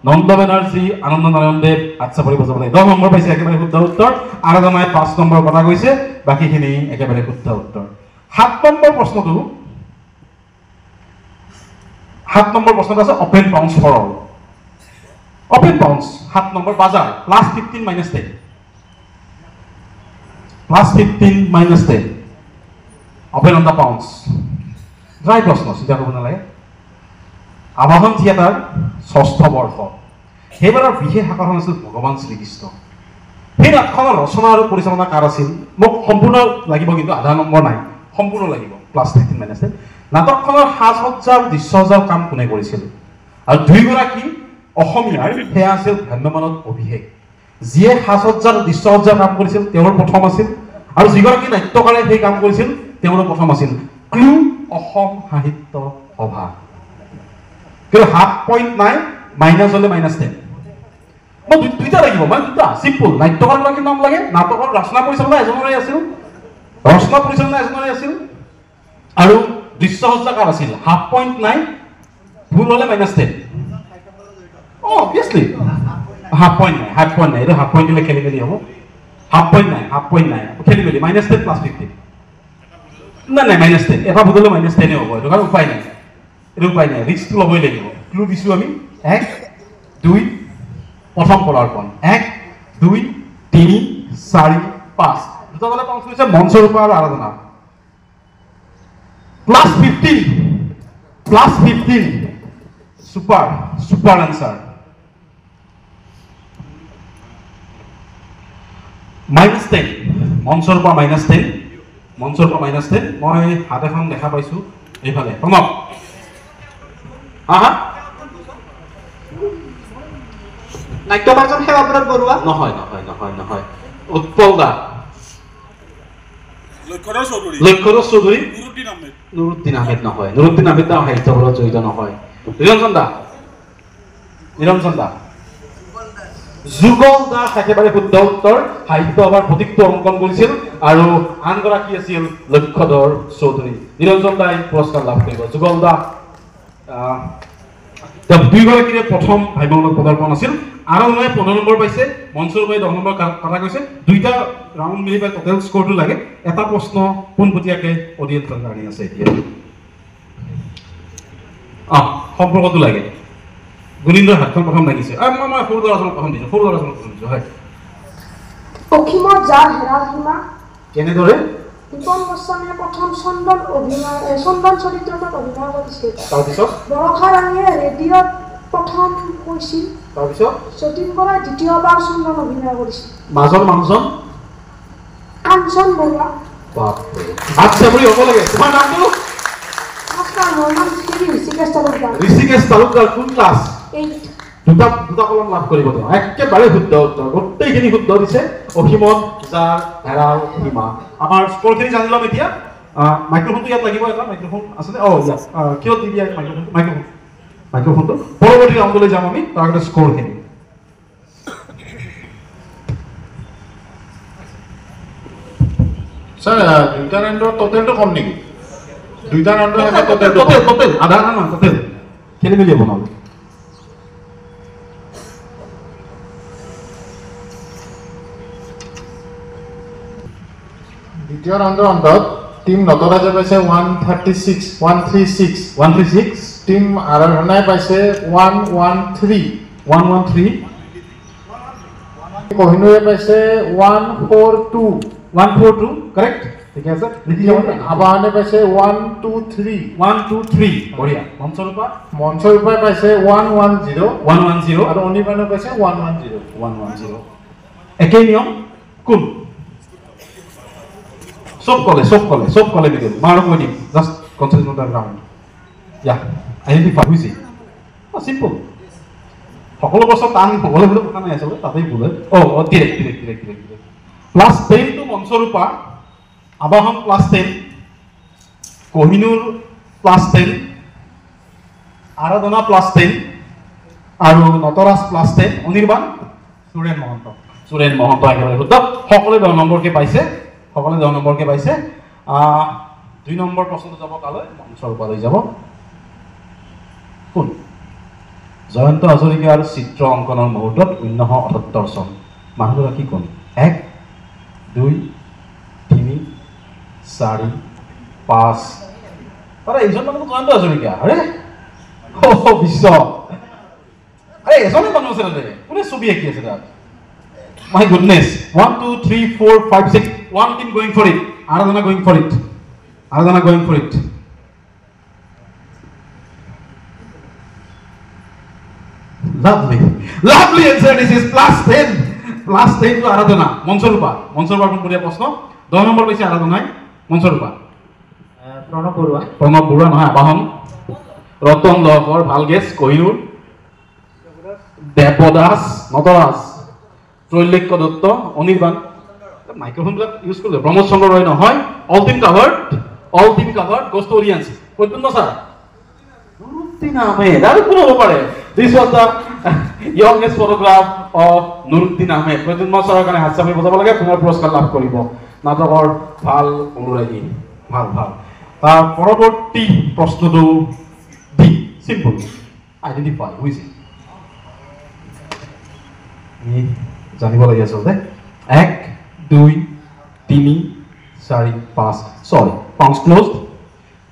নন্দ বেনাৰ্জী আনন্দ নাৰায়ণ দেৱ আচ্ছা পৰি বজাব লাগে 10 নম্বৰ পাইছে একেবাৰে শুদ্ধ উত্তৰ আৰাধনাই 5 নম্বৰ কথা কৈছে বাকীখিনি একেবাৰে শুদ্ধ উত্তৰ 7 নম্বৰ প্ৰশ্নটো 7 নম্বৰ প্ৰশ্নটো আছে open pounce for all open pounce 7 নম্বৰ বাজাৰ plus 15 minus 10 plus 15 minus 10 open on the pounce dry প্ৰশ্ন চিন্তা কৰিব নালাগে আবাহন থিয়েটাৰ ৬ষ্ঠ বৰ্ষ সেইবাৰৰ বিশেষ আকৰ্ষণ আছিল ভগৱান শ্ৰীকৃষ্ণ সেই নাটখনৰ ৰচনা আৰু পৰিচালনা কাৰ আছিল মোক সম্পূৰ্ণ লাগিব কিন্তু আধা নম্বৰ নাই সম্পূৰ্ণ লাগিব +15 মাইনাছ নাটকখনৰ সাজ সজ্জা আৰু দৃশ্য সজ্জাৰ কাম কোনে কৰিছিল আৰু দুইগৰাকী অসমীয়াৰ সেয়া আছিল ভ্ৰাম্যমানত অভিষেক যিয়ে সাজ সজ্জাৰ দৃশ্য সজ্জাৰ কাম কৰিছিল তেওঁৰ প্ৰথম আছিল আৰু যিগৰাকী নাট্যকাৰে সেই কাম কৰিছিল তেওঁৰো প্ৰথম আছিল ক্লু অসম সাহিত্য সভা কিন্তু হাফ পইণ্ট নাই মাইনাছ হ'লে -10 মই দুইটা লাগিব মানে দুটা চিম্পল নাট্যকাৰগৰাকীৰ নাম লাগে নাটকৰ ৰচনা পৰিচালনা এজনৰে আছিল আৰু দৃশ্য সজ্জা কাৰ আছিল হাফ পইণ্ট নাই ভুল হ'লে -10 অবভিয়াছলি হাফ পইণ্ট নাই এইটো হাফ পইণ্ট দিলে খেলি মেলি হ'ব হাফ পইণ্ট নাই খেলি মেলি -10 +15 নাই -10 এটা ভুল হ'লে -10 হ'ব এইটো কাৰণ উপায় নাই ৰিস্কটো ল'বই লাগিব ক্লু দিছোঁ আমি 1 2 প্ৰথম পদাৰ্পণ 1 2 3 4 5 দুটা গ'লে পাঁচ হৈছে মঞ্চৰূপা আৰু আৰাধনা +15 সুপাৰ আনসাৰ -10 মঞ্চৰূপা -10 মই হাত এখন দেখা পাইছোঁ এইফালে প্ৰণৱ নাট্যকাৰজন সেৱাব্ৰত বৰুৱা নহয় উৎপল দা লক্ষ্যৰ চৌধুৰী নুৰুদ্দিন আহমেদ নহয় নুৰুদ্দিন আহমেদ দা সাহিত্য সভাত জড়িত নহয় নিৰঞ্জন দা যুগল দাস একেবাৰে শুদ্ধ উত্তৰ সাহিত্য সভাৰ প্ৰতীকটো অংকন কৰিছিল আৰু আনগৰাকী আছিল লক্ষ্যধৰ চৌধুৰী নিৰঞ্জন দাই পুৰস্কাৰ লাভ কৰিব যুগল দা দুইগৰাকীৰে প্ৰথম ভাৱমূলক পদাৰ্পণ আছিল আৰাধনাই 15 নম্বৰ পাইছে মঞ্চৰূপাই 10 নম্বৰ কথা কৈছে দুইটা ৰাউণ্ড মিলি পাই টোটেল স্কোৰটো লাগে এটা প্ৰশ্ন পোনপটীয়াকৈ অডিয়েন্সৰ কাৰণে আছে এতিয়া সম্পৰ্কটো লাগে গুণীন্দ্ৰৰ হাতখন প্ৰথম লাগিছে মই সৰু ল'ৰাজনক প্ৰথম দিছোঁ হয় অসীমত যাৰ হেৰা সীমা কেনেদৰে দীপন গোস্বামীয়ে প্ৰথম চন্দন চৰিত্ৰটোত অভিনয় কৰিছিল তাৰপিছত বৰষা ৰাণীয়ে ৰেডিঅ'ত প্ৰথম কৈছিল তাৰপিছত যতীন বৰাই দ্বিতীয়বাৰ চন্দন অভিনয় কৰিছিল মাজৰ মানুহজন কাঞ্চন বৰুৱা আচ্ছা বুলি হ'ব লাগে তোমাৰ নামটো মোৰ নাম ঋষিকেশ তালুকদাৰ কোন ক্লাছ 8 দুটা কলম লাভ কৰিব তেওঁ একেবাৰে শুদ্ধ উত্তৰ গোটেইখিনি শুদ্ধ দিছে অসীমত যাৰ হেৰাৰ সীমা আমাৰ স্ক'ৰখিনি জানি ল'ম এতিয়া মাইক্ৰফোনটো ইয়াত লাগিব এটা মাইক্ৰফোন আছেনে ইয়াত কিয় দি দিয়া মাইক্ৰফোনটো পৰৱৰ্তী ৰাউণ্ডলৈ যাম আমি তাৰ আগতে স্ক'ৰখিনি স্যাৰ দুইটা ৰাউন্ডৰ টোটেলটো কম নেকি দুইটা ৰাউণ্ডৰ টোটেল আধা নহয় টোটেল খেলি মেলি হ'ব নহ'লে দ্বিতীয় ৰাউণ্ডৰ অন্তত টিম নটৰাজে পাইছে 136 টিম আৰাধনাই পাইছে 113 কোহিনুৰে পাইছে 142 কাৰেক্ট ঠিক আছে আবাহনে পাইছে 123 বঢ়িয়া মঞ্চৰূপাই পাইছে 110 আৰু অনিৰ্বাণে পাইছে 110 একেই নিয়ম কোন সব কলে মিডিল মাৰ কৈ দিম just concentrate on the ground identify হৈছে চিম্পল সকলো বস্তু টান হ'বলৈ বুলি কথা নাই আচলতে তাতেই ভুল হয় ডিৰেক্ট +10 টো মঞ্চৰূপা আবাহন +10 কোহিনুৰ +10 আৰাধনা +10 আৰু নটৰাজ +10 অনিৰ্বাণ সুৰেন মহন্ত একেবাৰে শুদ্ধ সকলোৱে 10 নম্বৰকে পাইছে 2 নম্বৰ প্ৰশ্নটো যাব কালৈ মঞ্চৰূপালৈ যাব কোন জয়ন্ত হাজৰিকাৰ চিত্ৰ অংকনৰ মুহূৰ্তত 1978 চন মানুহগৰাকী কোন 1 2 3 4 5 আৰে এইজন মানুহ জয়ন্ত হাজৰিকা আৰে বিশ্ব আৰে এজনে মানুহ আছে ৰে কোনে ছবি আঁকি আছে তাত my goodness 1 2 3 4 5 6 one team going for it আৰাধনা going for it Lovely. Lovely answer. This is +10. +10 to Aradhana. Monsorupa কোনপৰীয়া প্ৰশ্ন 10 নম্বৰ পাইছে আৰাধনাই মনসৰুপা প্ৰণৱ বৰুৱা নহয় আবাহন ৰতন লহকৰ ভাল গেছ কহিনুৰ দেৱদাস নটৰাজ ত্ৰৈলোক্য দত্ত অনিৰ্বাণ মাইক্ৰোফোনবিলাক ইউজ কৰিলে প্ৰমোদ চন্দ্ৰ ৰয় নহয় all team covered goes to audience Pratyanta sir Nuruddin Ahmed আৰু কোন হ'ব পাৰে this was the youngest photograph of Nuruddin Ahmed Pratyanta ছাৰৰ কাৰণে হাত চাপৰি বজাব লাগে পুনৰ পুৰস্কাৰ লাভ কৰিব নাটকৰ ভাল অনুৰাগী ভাল তাৰ পৰৱৰ্তী প্ৰশ্নটো D simple identify who is জানিব লাগে আচলতে 1 2 3 4 5 6 pounce closed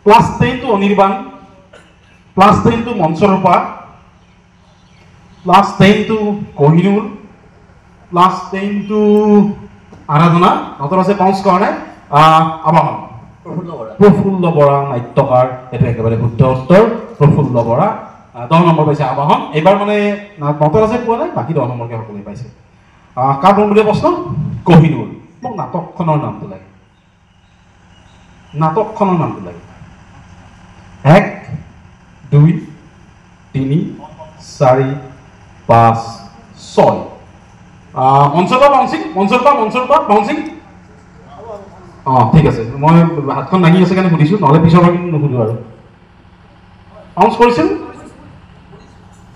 +10 to Anirban +10 to মনসৰুপা +10 to Kohinoor +10 to আৰাধনা নতৰাজে পাউন্স কৰা নাই আবাহন প্ৰফুল্ল বৰা নাট্যকাৰ এটা একেবাৰে শুদ্ধ উত্তৰ প্ৰফুল্ল বৰা 10 নম্বৰ পাইছে আবাহন এবাৰ মানে নতৰাজে পোৱা নাই বাকি 10 নম্বৰকে সকলোৱে পাইছে কাৰ নম্বৰীয়া প্ৰশ্ন কহিনুৰ মোক নাটকখনৰ নামটো লাগে 1 2 3 4 5 6 মনসৰুপা বাউন্সিং ঠিক আছে মই হাতখন লাগি আছে কাৰণে সুধিছো নহলে পিছৰ কিন্তু নুসুধো আৰু বাউন্স কৰিছিল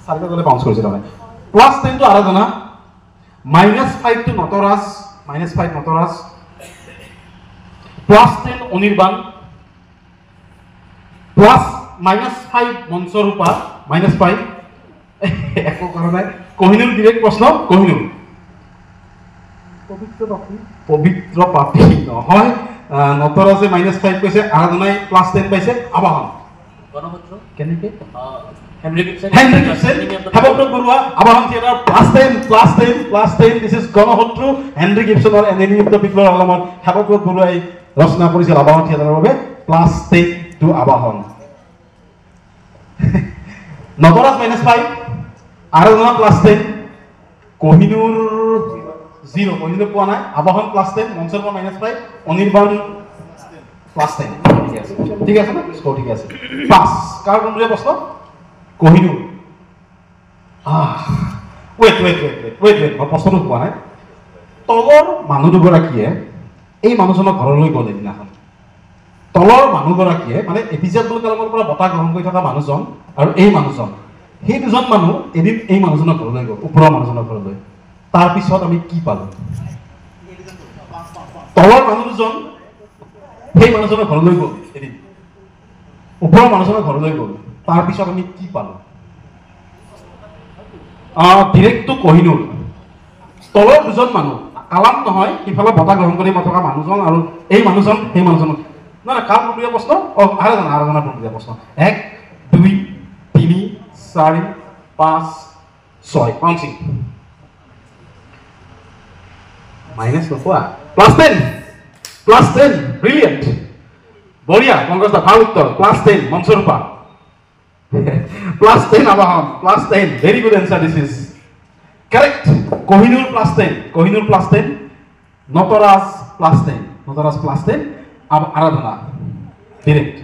চাৰিটা গলে বাউন্স কৰিছিল মানে +10 to আৰাধনা -5 to নটৰাজ -5 নটৰাজ +10 অনিৰ্বাণ -5 মনসৰুপা -5 একো কৰা নাই কহিনুৰ ডিৰেক্ট প্ৰশ্ন কহিনুৰ পবিত্ৰ পাপী নহয় নটৰাজে -5 কৈছে আৰাধনাই +10 পাইছে আবাহন গণপত্ৰ কেনেকে Henry Gibson Hemanta Barua Abahan theatre +10 this is গণহত্ৰু হেনৰি গিবসনৰ এনিমি অফ দ্য পিপলৰ আলমত হেমন্ত বৰুৱাই ৰচনা কৰিছিল আবাহন থিয়েটাৰৰ বাবে +10 to আবাহন নটৰাজ -5 আৰাধনা +10 কহিনুৰ 0 কহিনুৰ পোৱা নাই আবাহন +10 মনসৰুপা -5 অনিৰ্বাণ +10 ঠিক আছে না স্কোৰ ঠিক আছে 5 কাৰ নম্বৰেৰ প্ৰশ্ন কহিনুৰ ওয়েট মই প্ৰশ্নটো পোৱা নাই তলৰ মানুহ দুগৰাকীয়ে এই মানুহজনৰ ঘৰলৈ গ'ল এদিনাখন তলৰ মানুহগৰাকীয়ে মানে এপিজেড কালামৰ পৰা বঁটা গ্ৰহণ কৰি থকা মানুহজন আৰু এই মানুহজন সেই দুজন মানুহ এদিন এই মানুহজনৰ ঘৰলৈ গ'ল ওপৰৰ মানুহজনৰ ঘৰলৈ তাৰ পিছত আমি কি পালো তলৰ মানুহ দুজন সেই মানুহজনৰ ঘৰলৈ গ'ল এদিন ওপৰৰ মানুহজনৰ ঘৰলৈ গ'ল তাৰ পিছত আমি কি পালো ডিৰেক্ট টু কহিনুৰ তলৰ দুজন মানুহ কালাম নহয় ইফালে বঁটা গ্ৰহণ কৰি থকা মানুহজন আৰু এই মানুহজন সেই মানুহজন না কাৰ নম্বৰীয়া প্ৰশ্ন আৰাধনা নম্বৰীয়া প্ৰশ্ন 1 2 3 4 5 6 পাউন্সিং মাইনাস নোপোৱা +10 brilliant বঢ়িয়া কংগ্ৰেছ দা ভাল উত্তৰ +10 মনসৰুপা +10 আবাহন +10 very good answer this is correct Kohinoor +10 Nataraj +10 আৰাধনা ডিৰেক্ট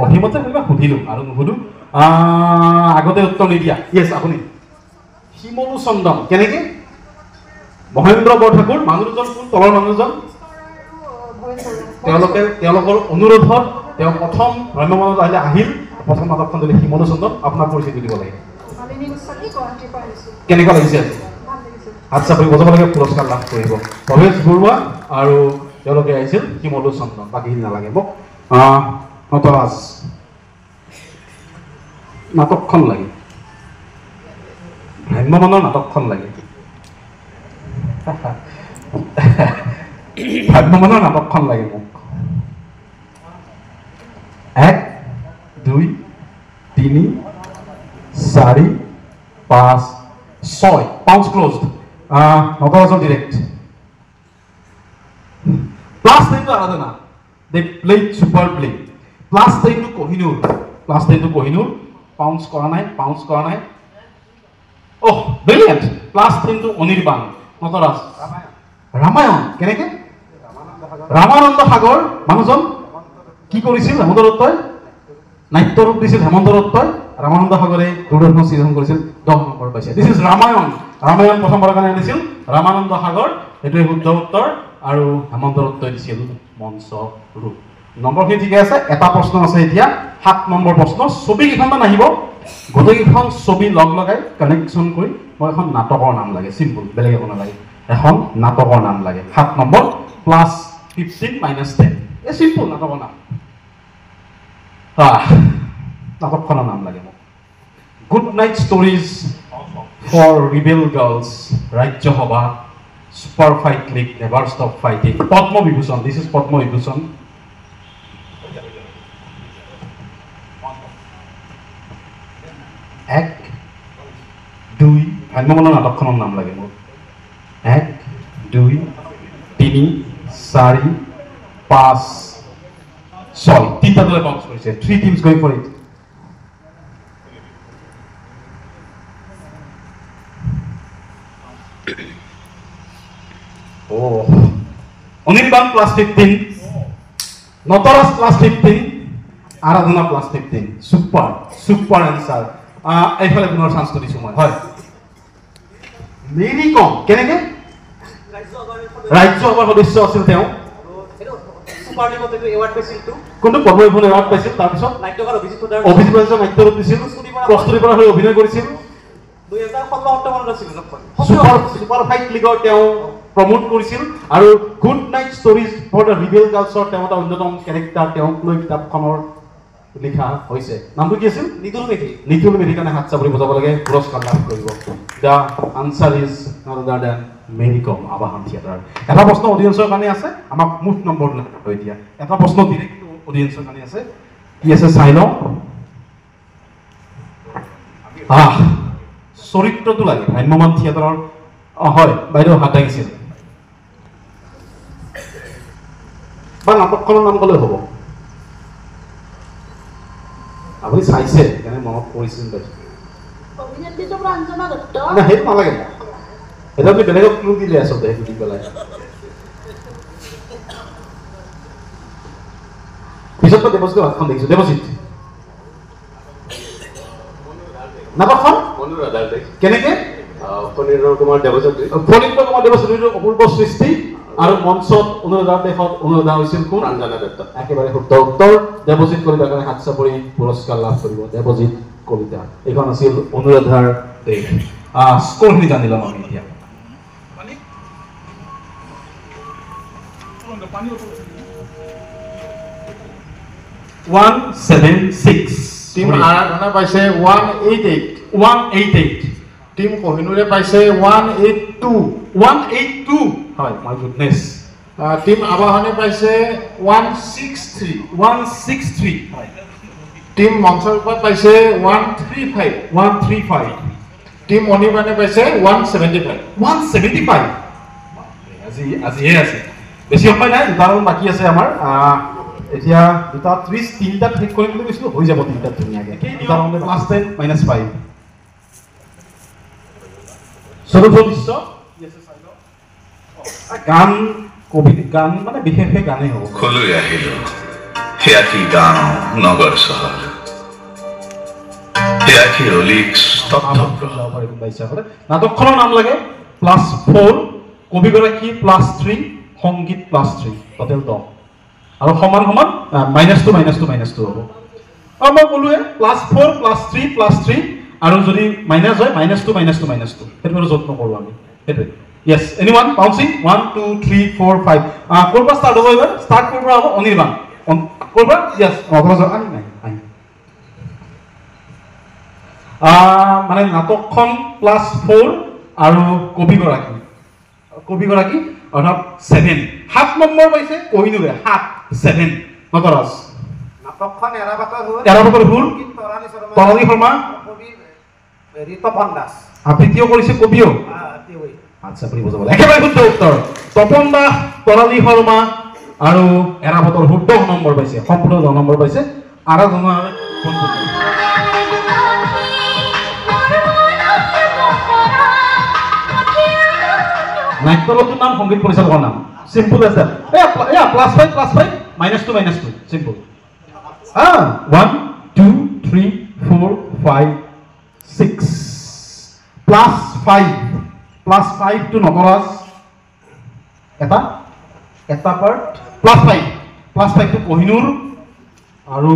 অহিমতে কিবা সুধিলো আৰু নুসুধো আগতে উত্তৰ নিদিয়া ইয়েছ আপুনি শিমলু চন্দন কেনেকে মহেন্দ্ৰ বৰঠাকুৰ মানুহ দুজন কোন তলৰ মানুহজন তেওঁলোকৰ অনুৰোধত তেওঁ প্ৰথম ভ্ৰাম্যমানত আহিল প্ৰথম নাটকখন যদি শিমলু চন্দন আপোনাৰ পৰিচয় দিব লাগে কেনেকুৱা লাগিছে হাত চাপৰি বজাব লাগে পুৰস্কাৰ লাভ কৰিব ভৱেশ বৰুৱা আৰু তেওঁলোকে আহিছিল শিমলু চন্দন বাকীখিনি নালাগে মোক নটৰাজ নাটকখন লাগে ভ্ৰাম্যমানৰ নাটকখন লাগে ভ্ৰাম্যমানৰ নাটকখন লাগে মোক 1 2 3 4 5 6 পাউন্স ক্লোজড নটৰাজৰ ডিৰেক্ট +10 to আৰাধনা they played superbly +10 to Kohinoor pounce কৰা নাই Oh, brilliant. Plus 10 to Anirban. Notaras. Ramayan. কেনেকে? ৰামানন্দ সাগৰ মানুহজন কি কৰিছিল? হেমন্ত দত্তই নাট্য ৰূপ দিছিল। হেমন্ত দত্তই ৰামানন্দ সাগৰে দূৰদৰ্শন সৃজন কৰিছিল। 10 নম্বৰ পাইছে। This is Ramayana. ৰামায়ণ প্ৰথমবাৰৰ কাৰণে আনিছিল ৰামানন্দ সাগৰ, এইটোৱে শুদ্ধ উত্তৰ। আৰু হেমন্ত দত্তই দিছিল মঞ্চ ৰূপ। নম্বৰখিনি ঠিকে আছে। এটা প্ৰশ্ন আছে এতিয়া, 7 নম্বৰ প্ৰশ্ন। ছবি কেইখনমান আহিব, গোটেইকেইখন ছবি লগ লগাই কানেকশ্যন কৰি মই এখন নাটকৰ নাম লাগে। চিম্পল, বেলেগ একো নালাগে। এখন নাটকৰ নাম লাগে। 7 নম্বৰ প্লাছ 15 মাইনাছ 10। এই চিম্পল নাটকৰ নাম। নাটকখনৰ নাম লাগে মোক। Good night stories for rebel girls, Rajya Sabha, super fight league, never stop fighting, Padma Vibhushan. This is Padma Vibhushan. এক, দুই, ভ্ৰাম্যমানৰ নাটকখনৰ নাম লাগে মোৰ। 1, 2, 3, 4, 5, 6। তিনিটা দলে কাউন্ট কৰিছে। 3 teams going for it. Anirban plus 15, Natraj plus 15, Aradhana plus 15। Super super answer. এইফালে পুনৰ চান্সটো দিছো মই। হয়, মেৰী কম কেনেকে? ৰাজ্যসভাৰ সদস্য আছিল তেওঁ। কোনটো পদ্মবিভূষণ এৱাৰ্ড পাইছিল? তাৰপিছত অভিজিত নাট্যৰূপ দিছিল, প্ৰস্তুতি পৰা হৈ অভিনয় কৰিছিল। 2016 সুপাৰ ফাইট লীগৰ তেওঁ প্ৰমোট কৰিছিল। আৰু good night stories for the rebel গাৰ্লছৰ তেওঁ এটা অন্যতম কেৰেক্টাৰ, তেওঁক লৈ কিতাপখনৰ লিখা হৈছে। নামটো কি আছিল? নিতুল মেধি। নিতুল মেধিৰ কাৰণে হাত চাপৰি বজাব লাগে, পুৰস্কাৰ লাভ কৰিব। দ্য আনচাৰ ইজ নট আদাৰ দেন মেৰী কম, আৱাহন থিয়েটাৰ। এটা প্ৰশ্ন অডিয়েন্সৰ কাৰণে আছে, আমাক মুঠ নম্বৰ লৈ দিয়া। এটা প্ৰশ্ন ডিৰেক্ট অডিয়েন্সৰ কাৰণে আছে। কি আছে চাই লওঁ। চৰিত্ৰটো লাগে ভ্ৰাম্যমান থিয়েটাৰৰ। হয়, বাইদেউ হাত দাঙিছিল। বা নাটকখনৰ নাম ক'লে হ'ব। আপুনি চাইছে সেইকাৰণে মনত পৰিছিল। না সেইটো নালাগে, সেইটো আপুনি বেলেগক ক্লু দিলে আচলতে। সেইটো দি পেলাই পিছত দেৱজিৎ হাতখন দেখিছো। দেৱজিৎ নাটকখন কেনেকে? ফণীন্দ্ৰ কুমাৰ দেৱজিৎৰ অপূৰ্ব সৃষ্টি। আৰু মঞ্চত অনুৰাধাৰ দেশত অনুৰাধা হৈছিল কোন? ৰঞ্জনা দত্ত। একেবাৰে শুদ্ধ উত্তৰ। দেৱজিৎ কলিতাৰ কাৰণে হাত চাপৰি পুৰস্কাৰ লাভ কৰিব দেৱজিৎ কলিতা। এইখন আছিল অনুৰাধাৰ দেশ। স্ক'ৰখিনি জানি ল'ম আমি এতিয়া। 176। টিম আৰাধনা পাইছে 188। 188। টিম কোহিনুৰে পাইছে 182। 182। হয়, মাই গুডনেছ। টিম আবাহনে পাইছে 163। 163। হয়। টিম মঞ্চৰূপত পাইছে 135। 135। টিম অনিৰ্বাণে পাইছে 175। 175। আজিহে আছে, বেছি সময় নাই। দুটা ৰাউণ্ড বাকী আছে আমাৰ। এতিয়া 2টা 30, 3টাত শেষ কৰিম বুলি কৈছিলো, হৈ যাব 3টাত ধুনীয়াকৈ। 2টা ৰাউণ্ডে প্লাছ 10 মাইনাছ 5। চতুৰ্থ দৃশ্য গান, গান মানে বিশেষ গানেই হ'ব। খলৈ আহিলো, সেয়া কি গাঁও নগৰ চহৰ, সেয়া কি অলিক স্তব্ধ। নাটকখনৰ নাম লাগে প্লাছ 4, কবিগৰাকী প্লাছ 3, সংগীত প্লাছ 3, টোটেল 10। আৰু সমান সমান -2 -2 হ'ব। আৰু মই ক'লোৱে প্লাছ 4 প্লাছ 3 প্লাছ 3, আৰু যদি মাইনাছ হয় -2 -2 -2। সেইটো আৰু যত্ন কৰোঁ আমি, সেইটোৱে। Yes, anyone bouncing? 1 2 3 4 5. Korba start over here. Start korba abo Anirban. Korba? Yes. Otherwise ani nai. Mane natokkhon plus 4 aru kobi goraki orthot 7. 7 number paise Kohinure 7. Notaras. নাটকখন এৰাবাটৰ হুল তৰালী শৰ্মা তপন দাস। আবৃত্তিও কৰিছে কবিও। আচ্ছা, আপুনি বুজাব একেবাৰে শুদ্ধ উত্তৰ। তপন দাস, তৰালী শৰ্মা আৰু এৰাবাটৰ হুল 10 নম্বৰ পাইছে, সম্পূৰ্ণ 10 নম্বৰ পাইছে। আৰাধনাৰ নাট্যদলটোৰ নাম সংগীত পৰিচালকৰ নাম সিম্পল এজ দ্যাট এয়া +5 -2 -2 সিম্পল 1 2 3 4 5 6 +5 to নটৰাজ এটা পাৰ্ট +5 to কোহিনুৰ আৰু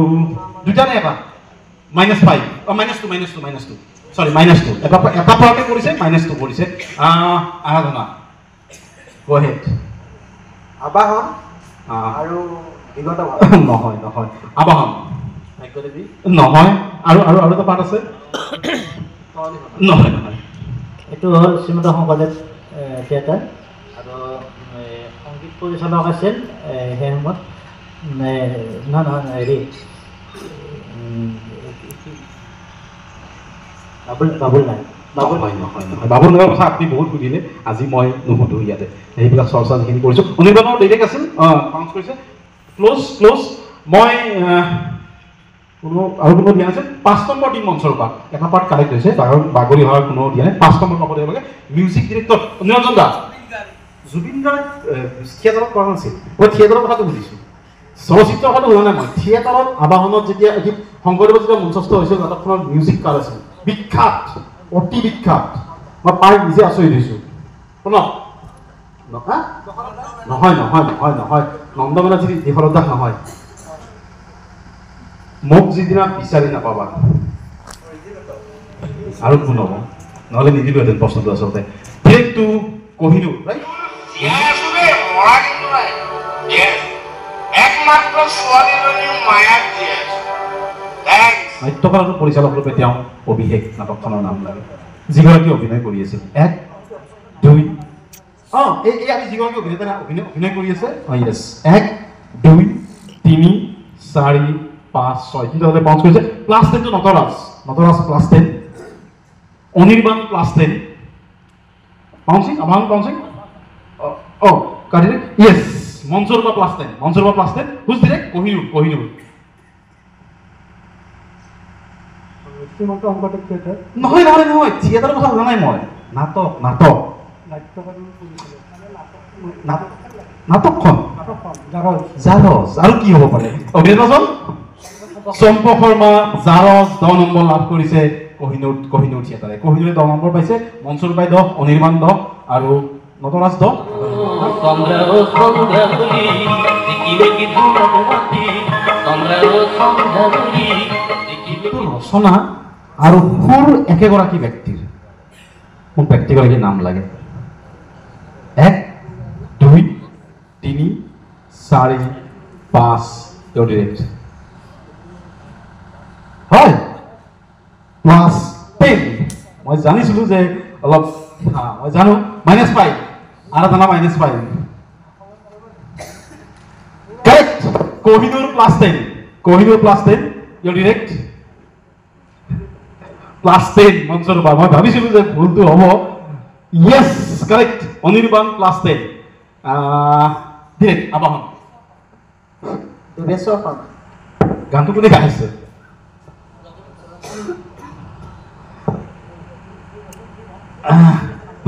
দুটা নে এটা -5 -2 সৰি -2 এটা পাৰ্টে কৰিছে -2 কৰিছে আৰাধনা গো হেড আবাহন আৰু বিগত নহয় আবাহন ভাগ্যদেৱী নহয় আৰু এটা পাৰ্ট আছে নহয় এইটো হ'ল শ্ৰীমন্ত শংকৰদেৱ থিয়েটাৰ আৰু সংগীত পৰিচালক আছিল সেই সময়ত নহয় হেৰি বাবুল নাই বাবুল নামৰ কথা আপুনি বহুত সুধিলে আজি মই নুসুধো ইয়াতে সেইবিলাক চৰ্চা যিখিনি কৰিছোঁ অনিৰ্বাণৰ ডিৰেক্ট আছিল পাউন্স কৰিছে ক্ল'জ মই কোনো দিয়া আছে 5 নম্বৰ টিম মঞ্চৰ পৰা এটা পাৰ্ট কালেক্ট হৈছে বাগৰি হোৱাৰ কোনো দিয়া নাই 5 নম্বৰ পাব লাগে মিউজিক ডিৰেক্টৰ নিৰঞ্জন দাস জুবিন গাৰ্গ থিয়েটাৰত কৰা নাছিল মই থিয়েটাৰৰ কথাটো বুজিছোঁ চলচ্চিত্ৰৰ কথাটো হোৱা নাই মই থিয়েটাৰত আবাহনত যেতিয়া শংকৰদেৱত যেতিয়া মঞ্চস্থ হৈছিল নাটকখনৰ মিউজিক কাৰ আছিল বিখ্যাত অতি বিখ্যাত মই পাই নিজে আচৰিত হৈছোঁ প্ৰণৱ নহয় নন্দমেলা যি দিহৰত দাস নহয় মোক যিদিনা বিচাৰি নাপাবা আৰু কোন হ'ব নহ'লে নিদিলোহেঁতেন প্ৰশ্নটো আচলতে ডিৰেক্টটো কহিনুৰ ৰাইট নাট্যকাৰ আৰু পৰিচালক ৰূপে তেওঁ অভিষেক নাটকখনৰ নাম লাগে যিগৰাকী অভিনয় কৰি আছিল 1 2 এই আমি যিগৰাকী অভিনেতা অভিনয় কৰি আছে ইয়েছ 1 2 3 4 5 6 তিনিটা পাউন্স কৰিছে +10 টো নটৰাজ +10 অনিৰ্বাণ +10 পাউন্সিং আমাৰ পাউন্সিং কাটিলে ইয়েছ মঞ্চৰ পৰা +10 হুজ ডিৰেক্ট কহিনুৰ শ্ৰীমন্ত শংকৰদেৱ থিয়েটাৰ নহয় থিয়েটাৰৰ কথা হোৱা নাই মই নাটকখন জাৰজ আৰু কি হ'ব পাৰে অভিনেতাজন চম্পক শৰ্মা জাৰজ 10 নম্বৰ লাভ কৰিছে কহিনুৰ থিয়েটাৰে কহিনুৰে 10 নম্বৰ পাইছে মনসুৰ বাই 10 অনিৰ্বাণ 10 আৰু নটৰাজ 10 ৰচনা আৰু সুৰ একেগৰাকী ব্যক্তিৰ মোক ব্যক্তিগৰাকীৰ নাম লাগে 1 2 3 4 5 তেওঁ ডিৰেক্ট হয় +10 মই জানিছিলোঁ যে অলপ মই জানো -5 আৰাধনা -5 কাৰেক্ট কোহিনুৰ +10 তেওঁ ডিৰেক্ট +10 মঞ্চৰ পৰা মই ভাবিছিলোঁ যে ভুলটো হ'ব ইয়েছ কাৰেক্ট অনিৰ্বাণ +10 ডিৰেক্ট আবাহন গানটো কোনে গাইছে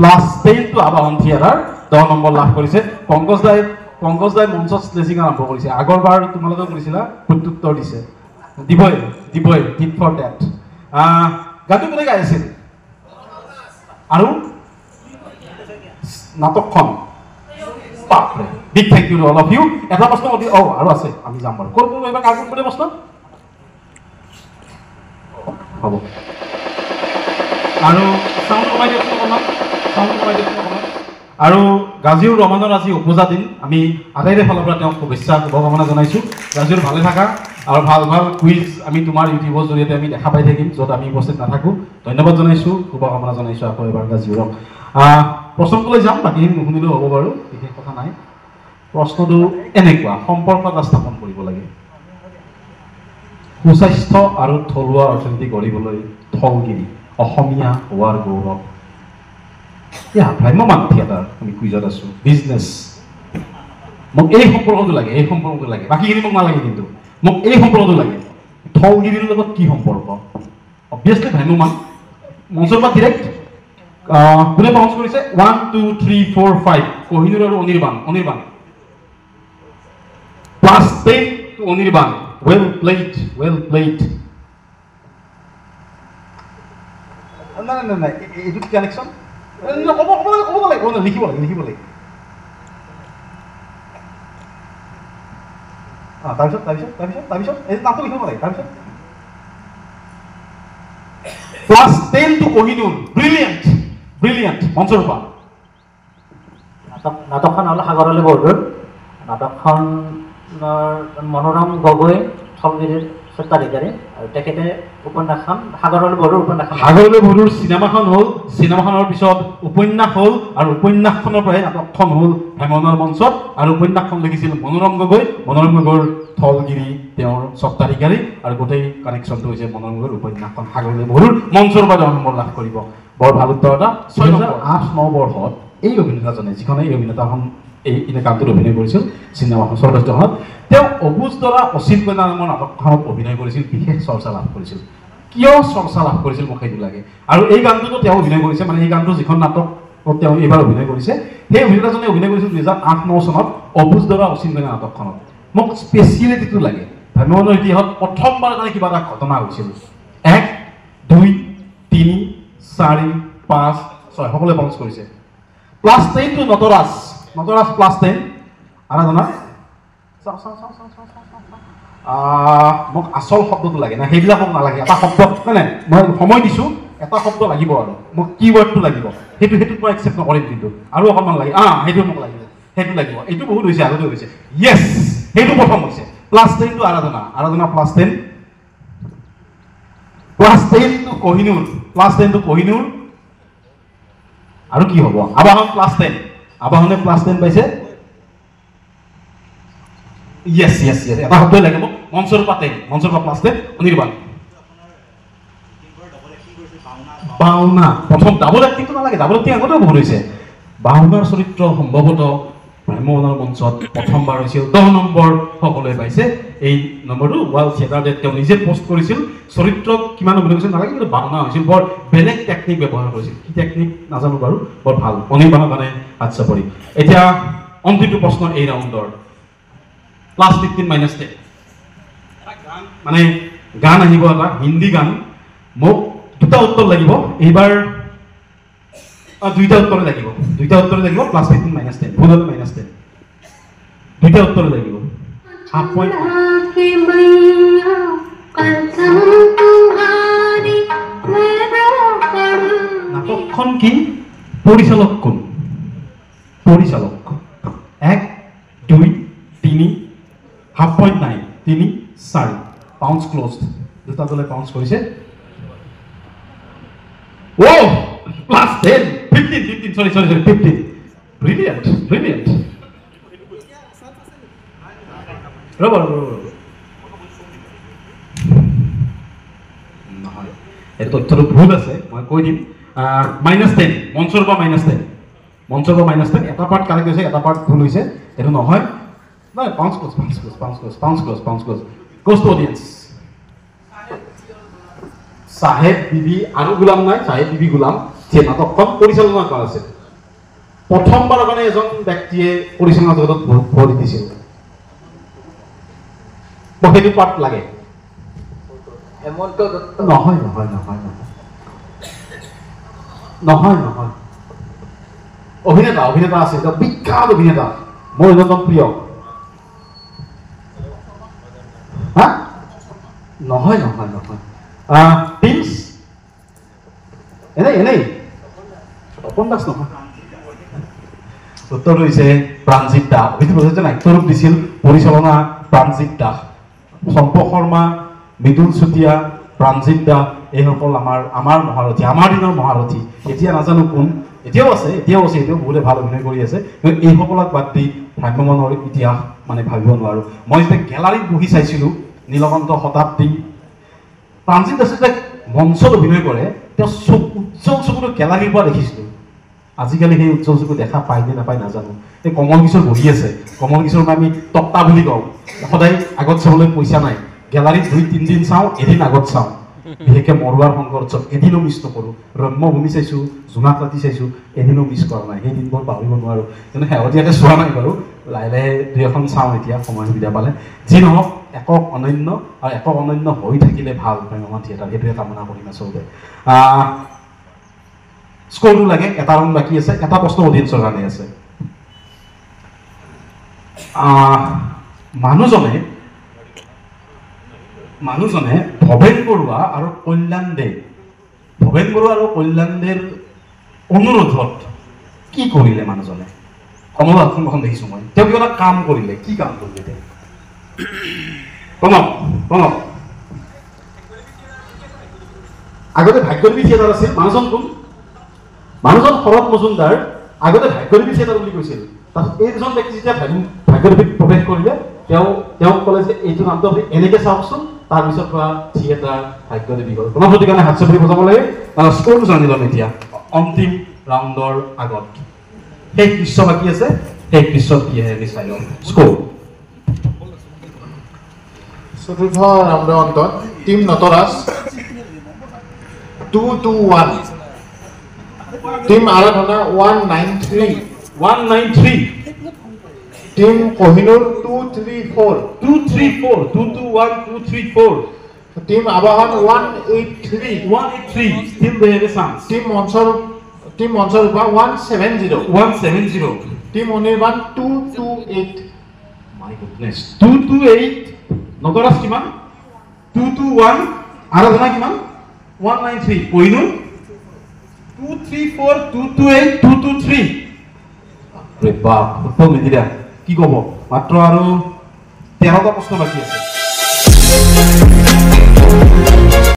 +10 টো আবাহন থিয়েটাৰ 10 নম্বৰ লাভ কৰিছে পংকজ দাই মঞ্চত স্লেজিং আৰম্ভ কৰিছে আগৰবাৰ তোমালোকে কৰিছিলা প্ৰত্যুত্তৰ দিছে দিবই টিপ ফৰ ডেট গানটো কোনে গাইছিল আৰু নাটকখন বাপৰে big thank you all of you এটা প্ৰশ্ন আৰু আছে আমি যাম বাৰু ক'ত এইবাৰ কাগজ কৰি প্ৰশ্ন হ'ব আৰু চাউণ্ড কমাই দিয়কচোন অকণমান আৰু গাজীৰ ৰমানৰ আজি উপজা দিন আমি আটাইৰে ফালৰ পৰা তেওঁক শুভকামনা জনাইছোঁ গাজীৰ ভালে থাকা আৰু ভাল কুইজ আমি তোমাৰ ইউটিউবৰ জৰিয়তে আমি দেখা পাই থাকিম য'ত আমি উপস্থিত নাথাকোঁ ধন্যবাদ জনাইছোঁ শুভকামনা জনাইছোঁ আকৌ এবাৰ গাজীৰক প্ৰশ্নটোলৈ যাম বাকীখিনি নুশুনিলেও হ'ব বাৰু বিশেষ কথা নাই প্ৰশ্নটো এনেকুৱা সম্পৰ্ক এটা স্থাপন কৰিব লাগে সুস্বাস্থ্য আৰু থলুৱা অৰ্থনীতি গঢ়িবলৈ থলগিৰি অসমীয়া হোৱাৰ গৌৰৱ ভ্ৰাম্যমান থিয়েটাৰ আমি কুইজত আছোঁ বিজনেছ মোক এই সম্পৰ্কটো লাগে বাকীখিনি মোক নালাগে কিন্তু মোক এই সম্পৰ্কটো লাগে থলগিৰিৰ লগত কি সম্পৰ্ক অবভিয়াছলি ভ্ৰাম্যমান মঞ্চৰ পৰা ডিৰেক্ট কোনে বাউন্স কৰিছে 1 2 3 4 5 কোহিনুৰ আৰু Anirban plus 10 to Anirban well played নাই এইটো কি কানেকশ্যন ক'ব লিখিব লাগে তাৰপিছত এই নামটো লিখিব লাগে তাৰপিছত plus 10 to Kohinoor brilliant Mancharupa নাটকখন হ'ল সাগৰলৈ বৰদূৰ নাটকখন মনোৰম গগৈ সংগীতৰ স্বত্বাধিকাৰী আৰু তেখেতে উপন্যাসখন সাগৰলৈ বৰদূৰ উপন্যাসখন সাগৰলৈ বৰদূৰ চিনেমাখন হ'ল চিনেমাখনৰ পিছত উপন্যাস হ'ল আৰু উপন্যাসখনৰ পৰাই নাটকখন হ'ল ভ্ৰমণৰ মঞ্চত আৰু উপন্যাসখন লিখিছিল মনোৰম গগৈৰ থলগিৰি তেওঁৰ স্বত্বাধিকাৰী আৰু গোটেই কানেকশ্যনটো হৈছে মনোৰম গগৈৰ উপন্যাসখন সাগৰলৈ বৰদূৰ মঞ্চৰ পৰা নম্বৰ লাভ কৰিব বৰ ভাল উত্তৰ এটা 2008-9 বৰ্ষত এই অভিনেতাজনে যিখনে এই অভিনেতাখন এই কামটোত অভিনয় কৰিছিল চিনেমাখন চলচ্চিত্ৰখনত তেওঁ অবুজ দ্বাৰা অচিন কন্যা নামৰ নাটকখনত অভিনয় কৰিছিল বিশেষ চৰ্চা লাভ কৰিছিল কিয় চৰ্চা লাভ কৰিছিল মোক সেইটো লাগে আৰু এই গানটোতো তেওঁ অভিনয় কৰিছে মানে এই গানটো যিখন নাটকত তেওঁ এইবাৰ অভিনয় কৰিছে সেই অভিনেতাজনে অভিনয় কৰিছিল 2008-9 চনত অবুজ দ্বাৰা অচিন কন্যা নাটকখনত মোক স্পেচিয়েলিটিটো লাগে ভ্ৰমণৰ ইতিহাসত প্ৰথমবাৰ কাৰণে কিবা এটা ঘটনা হৈছিল 1 2 3 4 5 6 সকলোৱে বাউন্স কৰিছে প্লাস 10 টু নটৰাজ প্লাস 10 আৰাধনা মোক আচল শব্দটো লাগে না সেইবিলাক মোক নালাগে এটা শব্দ মানে মই সময় দিছোঁ এটা শব্দ লাগিব আৰু মোক কিৱৰ্ডটো লাগিব সেইটো মই একচেপ্ট নকৰিম কিন্তু আৰু অকণমান লাগে সেইটো মোক লাগিব সেইটো লাগিব এইটো বহুত হৈছে আগতে হৈছে য়েছ সেইটো প্ৰথম হৈছে প্লাস 10 টু আৰাধনা প্লাস 10 টু কোহিনুৰ আৰু কি হ'ব আবাহন প্লাস 10 আবাহনে প্লাস 10 পাইছে yes এটা শব্দ লাগে মোক মঞ্চৰূপা প্লাস 10 অনিৰ্বাণ বাউনা প্ৰথম ডাবল এক্টিংটো নালাগে ডাবল এক্টিং আগতেও বহুত হৈছে বাউনাৰ চৰিত্ৰ সম্ভৱতঃ ভ্ৰমণৰ মঞ্চত প্ৰথমবাৰ হৈছিল 10 নম্বৰ সকলোৱে পাইছে এই নম্বৰটো ৱাৰ্ল্ড থিয়েটাৰ ডেট তেওঁ নিজে পোষ্ট কৰিছিল চৰিত্ৰত কিমান অভিনয় কৰিছিল নালাগে কিন্তু বাউনা হৈছিল বৰ বেলেগ টেকনিক ব্যৱহাৰ কৰিছিল কি টেকনিক নাজানো বাৰু বৰ ভাল অনিৰ্বাণৰ কাৰণে হাত চাপৰি এতিয়া অন্তিমটো প্ৰশ্ন এই ৰাউণ্ডৰ প্লাস 15 - 10 মানে গান আহিব এটা হিন্দী গান মোক দুটা উত্তৰ লাগিব এইবাৰ দুইটা উত্তৰ লাগিব প্লাস 15 - 10 ভুল হলে -10 দুইটা উত্তৰ লাগিব হাফ পয়েন্ট নাটকখন কি পৰিচালক কোন 1 2 3 হাফ পয়েন্ট নাই 3 4 পাউন্স ক্লোজড দুটা দলে পাউন্স কৰিছে ও প্লাস 10 15 sorry 15 brilliant ৰব নহয় এই তথ্যটো ভুল আছে মই কৈ দিম -10 মঞ্চৰ পৰা -10 এটা পাৰ্ট কাৰেক্ট হৈছে এটা পাৰ্ট ভুল হৈছে এইটো নহয় নহয় pounce close goes to audience সাহেব বিবি আৰু গোলাম নাই সাহেব বিবি গোলাম যে নাটকখন পৰিচালনা কৰা আছিল প্ৰথমবাৰৰ কাৰণে এজন ব্যক্তিয়ে পৰিচালনা জগতত ভৰি দিছিল সেইটো পাৰ্ট লাগে হেমন্ত দত্ত নহয় অভিনেতা আছে এটা বিখ্যাত অভিনেতা মোৰ অন্যতম প্ৰিয় নহয় টিমছ এনেই অপন দাস নহয় উত্তৰ হৈছে প্ৰাণজিৎ দাস অভিজিত প্ৰযোজক নাট্যৰূপ দিছিল পৰিচালনা প্ৰাণজিৎ দাস চম্পক শৰ্মা মৃদুল চুতীয়া প্ৰাণজিৎ দাস এইসকল আমাৰ মহাৰথী আমাৰ দিনৰ মহাৰথী এতিয়া নাজানো কোন এতিয়াও আছে বহুতে ভাল অভিনয় কৰি আছে কিন্তু এইসকলক বাদ দি ভ্ৰাম্যমানৰ ইতিহাস মানে ভাবিব নোৱাৰোঁ মই যেতিয়া গেলাৰীত বহি চাইছিলোঁ নীলকণ্ঠ শতাব্দী প্ৰাণজিৎ দাসে যে মঞ্চত অভিনয় কৰে তেওঁ উজ্জ্বল চকুটো গেলাৰীৰ পৰা দেখিছিলোঁ আজিকালি সেই উজ্জ্বল চকু দেখা পায় নে নাপায় নাজানো এই কমল কিশোৰ বহি আছে কমল কিশোৰক আমি তক্তা বুলি কওঁ সদায় আগত চাবলৈ পইচা নাই গেলাৰীত 2-3 দিন চাওঁ এদিন আগত চাওঁ বিশেষকৈ মৰুৱাৰ শংকৰ উৎসৱ এদিনো মিছ নকৰোঁ ৰম্যভূমি চাইছোঁ জোনাক ৰাতি চাইছোঁ এদিনো মিছ কৰা নাই সেই দিনবোৰ পাহৰিব নোৱাৰোঁ কিন্তু শেহতীয়াকৈ চোৱা নাই বাৰু লাহে লাহে দুই এখন চাওঁ এতিয়া সময় সুবিধা পালে যি নহওক একক অনন্য আৰু একক অনন্য হৈ থাকিলে ভাল ভ্ৰাম্যমাণ থিয়েটাৰ সেইটোৱে কামনা কৰিম আচলতে স্ক'ৰটো লাগে এটা ৰাউণ্ড বাকী আছে এটা প্ৰশ্ন অডিয়েঞ্চৰ কাৰণে আছে মানুহজনে ভৱেন বৰুৱা আৰু কল্যাণ দেৰ অনুৰোধত কি কৰিলে মানুহজনে কমল হাতখন দেখিছোঁ মই তেওঁ কিবা এটা কাম কৰিলে কি কাম কৰিলে তেওঁ প্ৰণৱ আগতে ভাগ্যদেৱী থিয়েটাৰ আছিল মানুহজন কোন মানুহজন শৰৎ মজুমদাৰ আগতে ভাগ্যদেৱী থিয়েটাৰ বুলি কৈছিল তাৰপিছত এই দুজন ব্যক্তি যেতিয়া ভাগ্যদেৱীত প্ৰৱেশ কৰিলে তেওঁ ক'লে যে এইটো নামটো আপুনি এনেকৈ চাওকচোন তাৰপিছত পৰা থিয়েটাৰ ভাগ্যদেৱী হ'ল প্ৰণৱৰ কাৰণে হাত চাপৰি বজাব লাগে স্ক'ৰটো জানি ল'ম এতিয়া অন্তিম ৰাউণ্ডৰ আগত শেষ দৃশ্য বাকী আছে শেষ দৃশ্যত কি আহে আমি চাই লওঁ স্ক'ৰ চতুৰ্থ ৰাউণ্ডৰ অন্তত team Nataraj 2-1 team Aradhana 193 team Kohinoor 234 team Abahan 183 still they have a chance team Mancharupa 170 team Anirban 228 my goodness 228 Natraj কিমান 221 আৰাধনা কিমান 193 কোহিনুৰ 234 228 223 ৰে বাপ উত্তৰ নিদিলা কি ক'ব মাত্ৰ আৰু 13টা প্ৰশ্ন বাকী আছে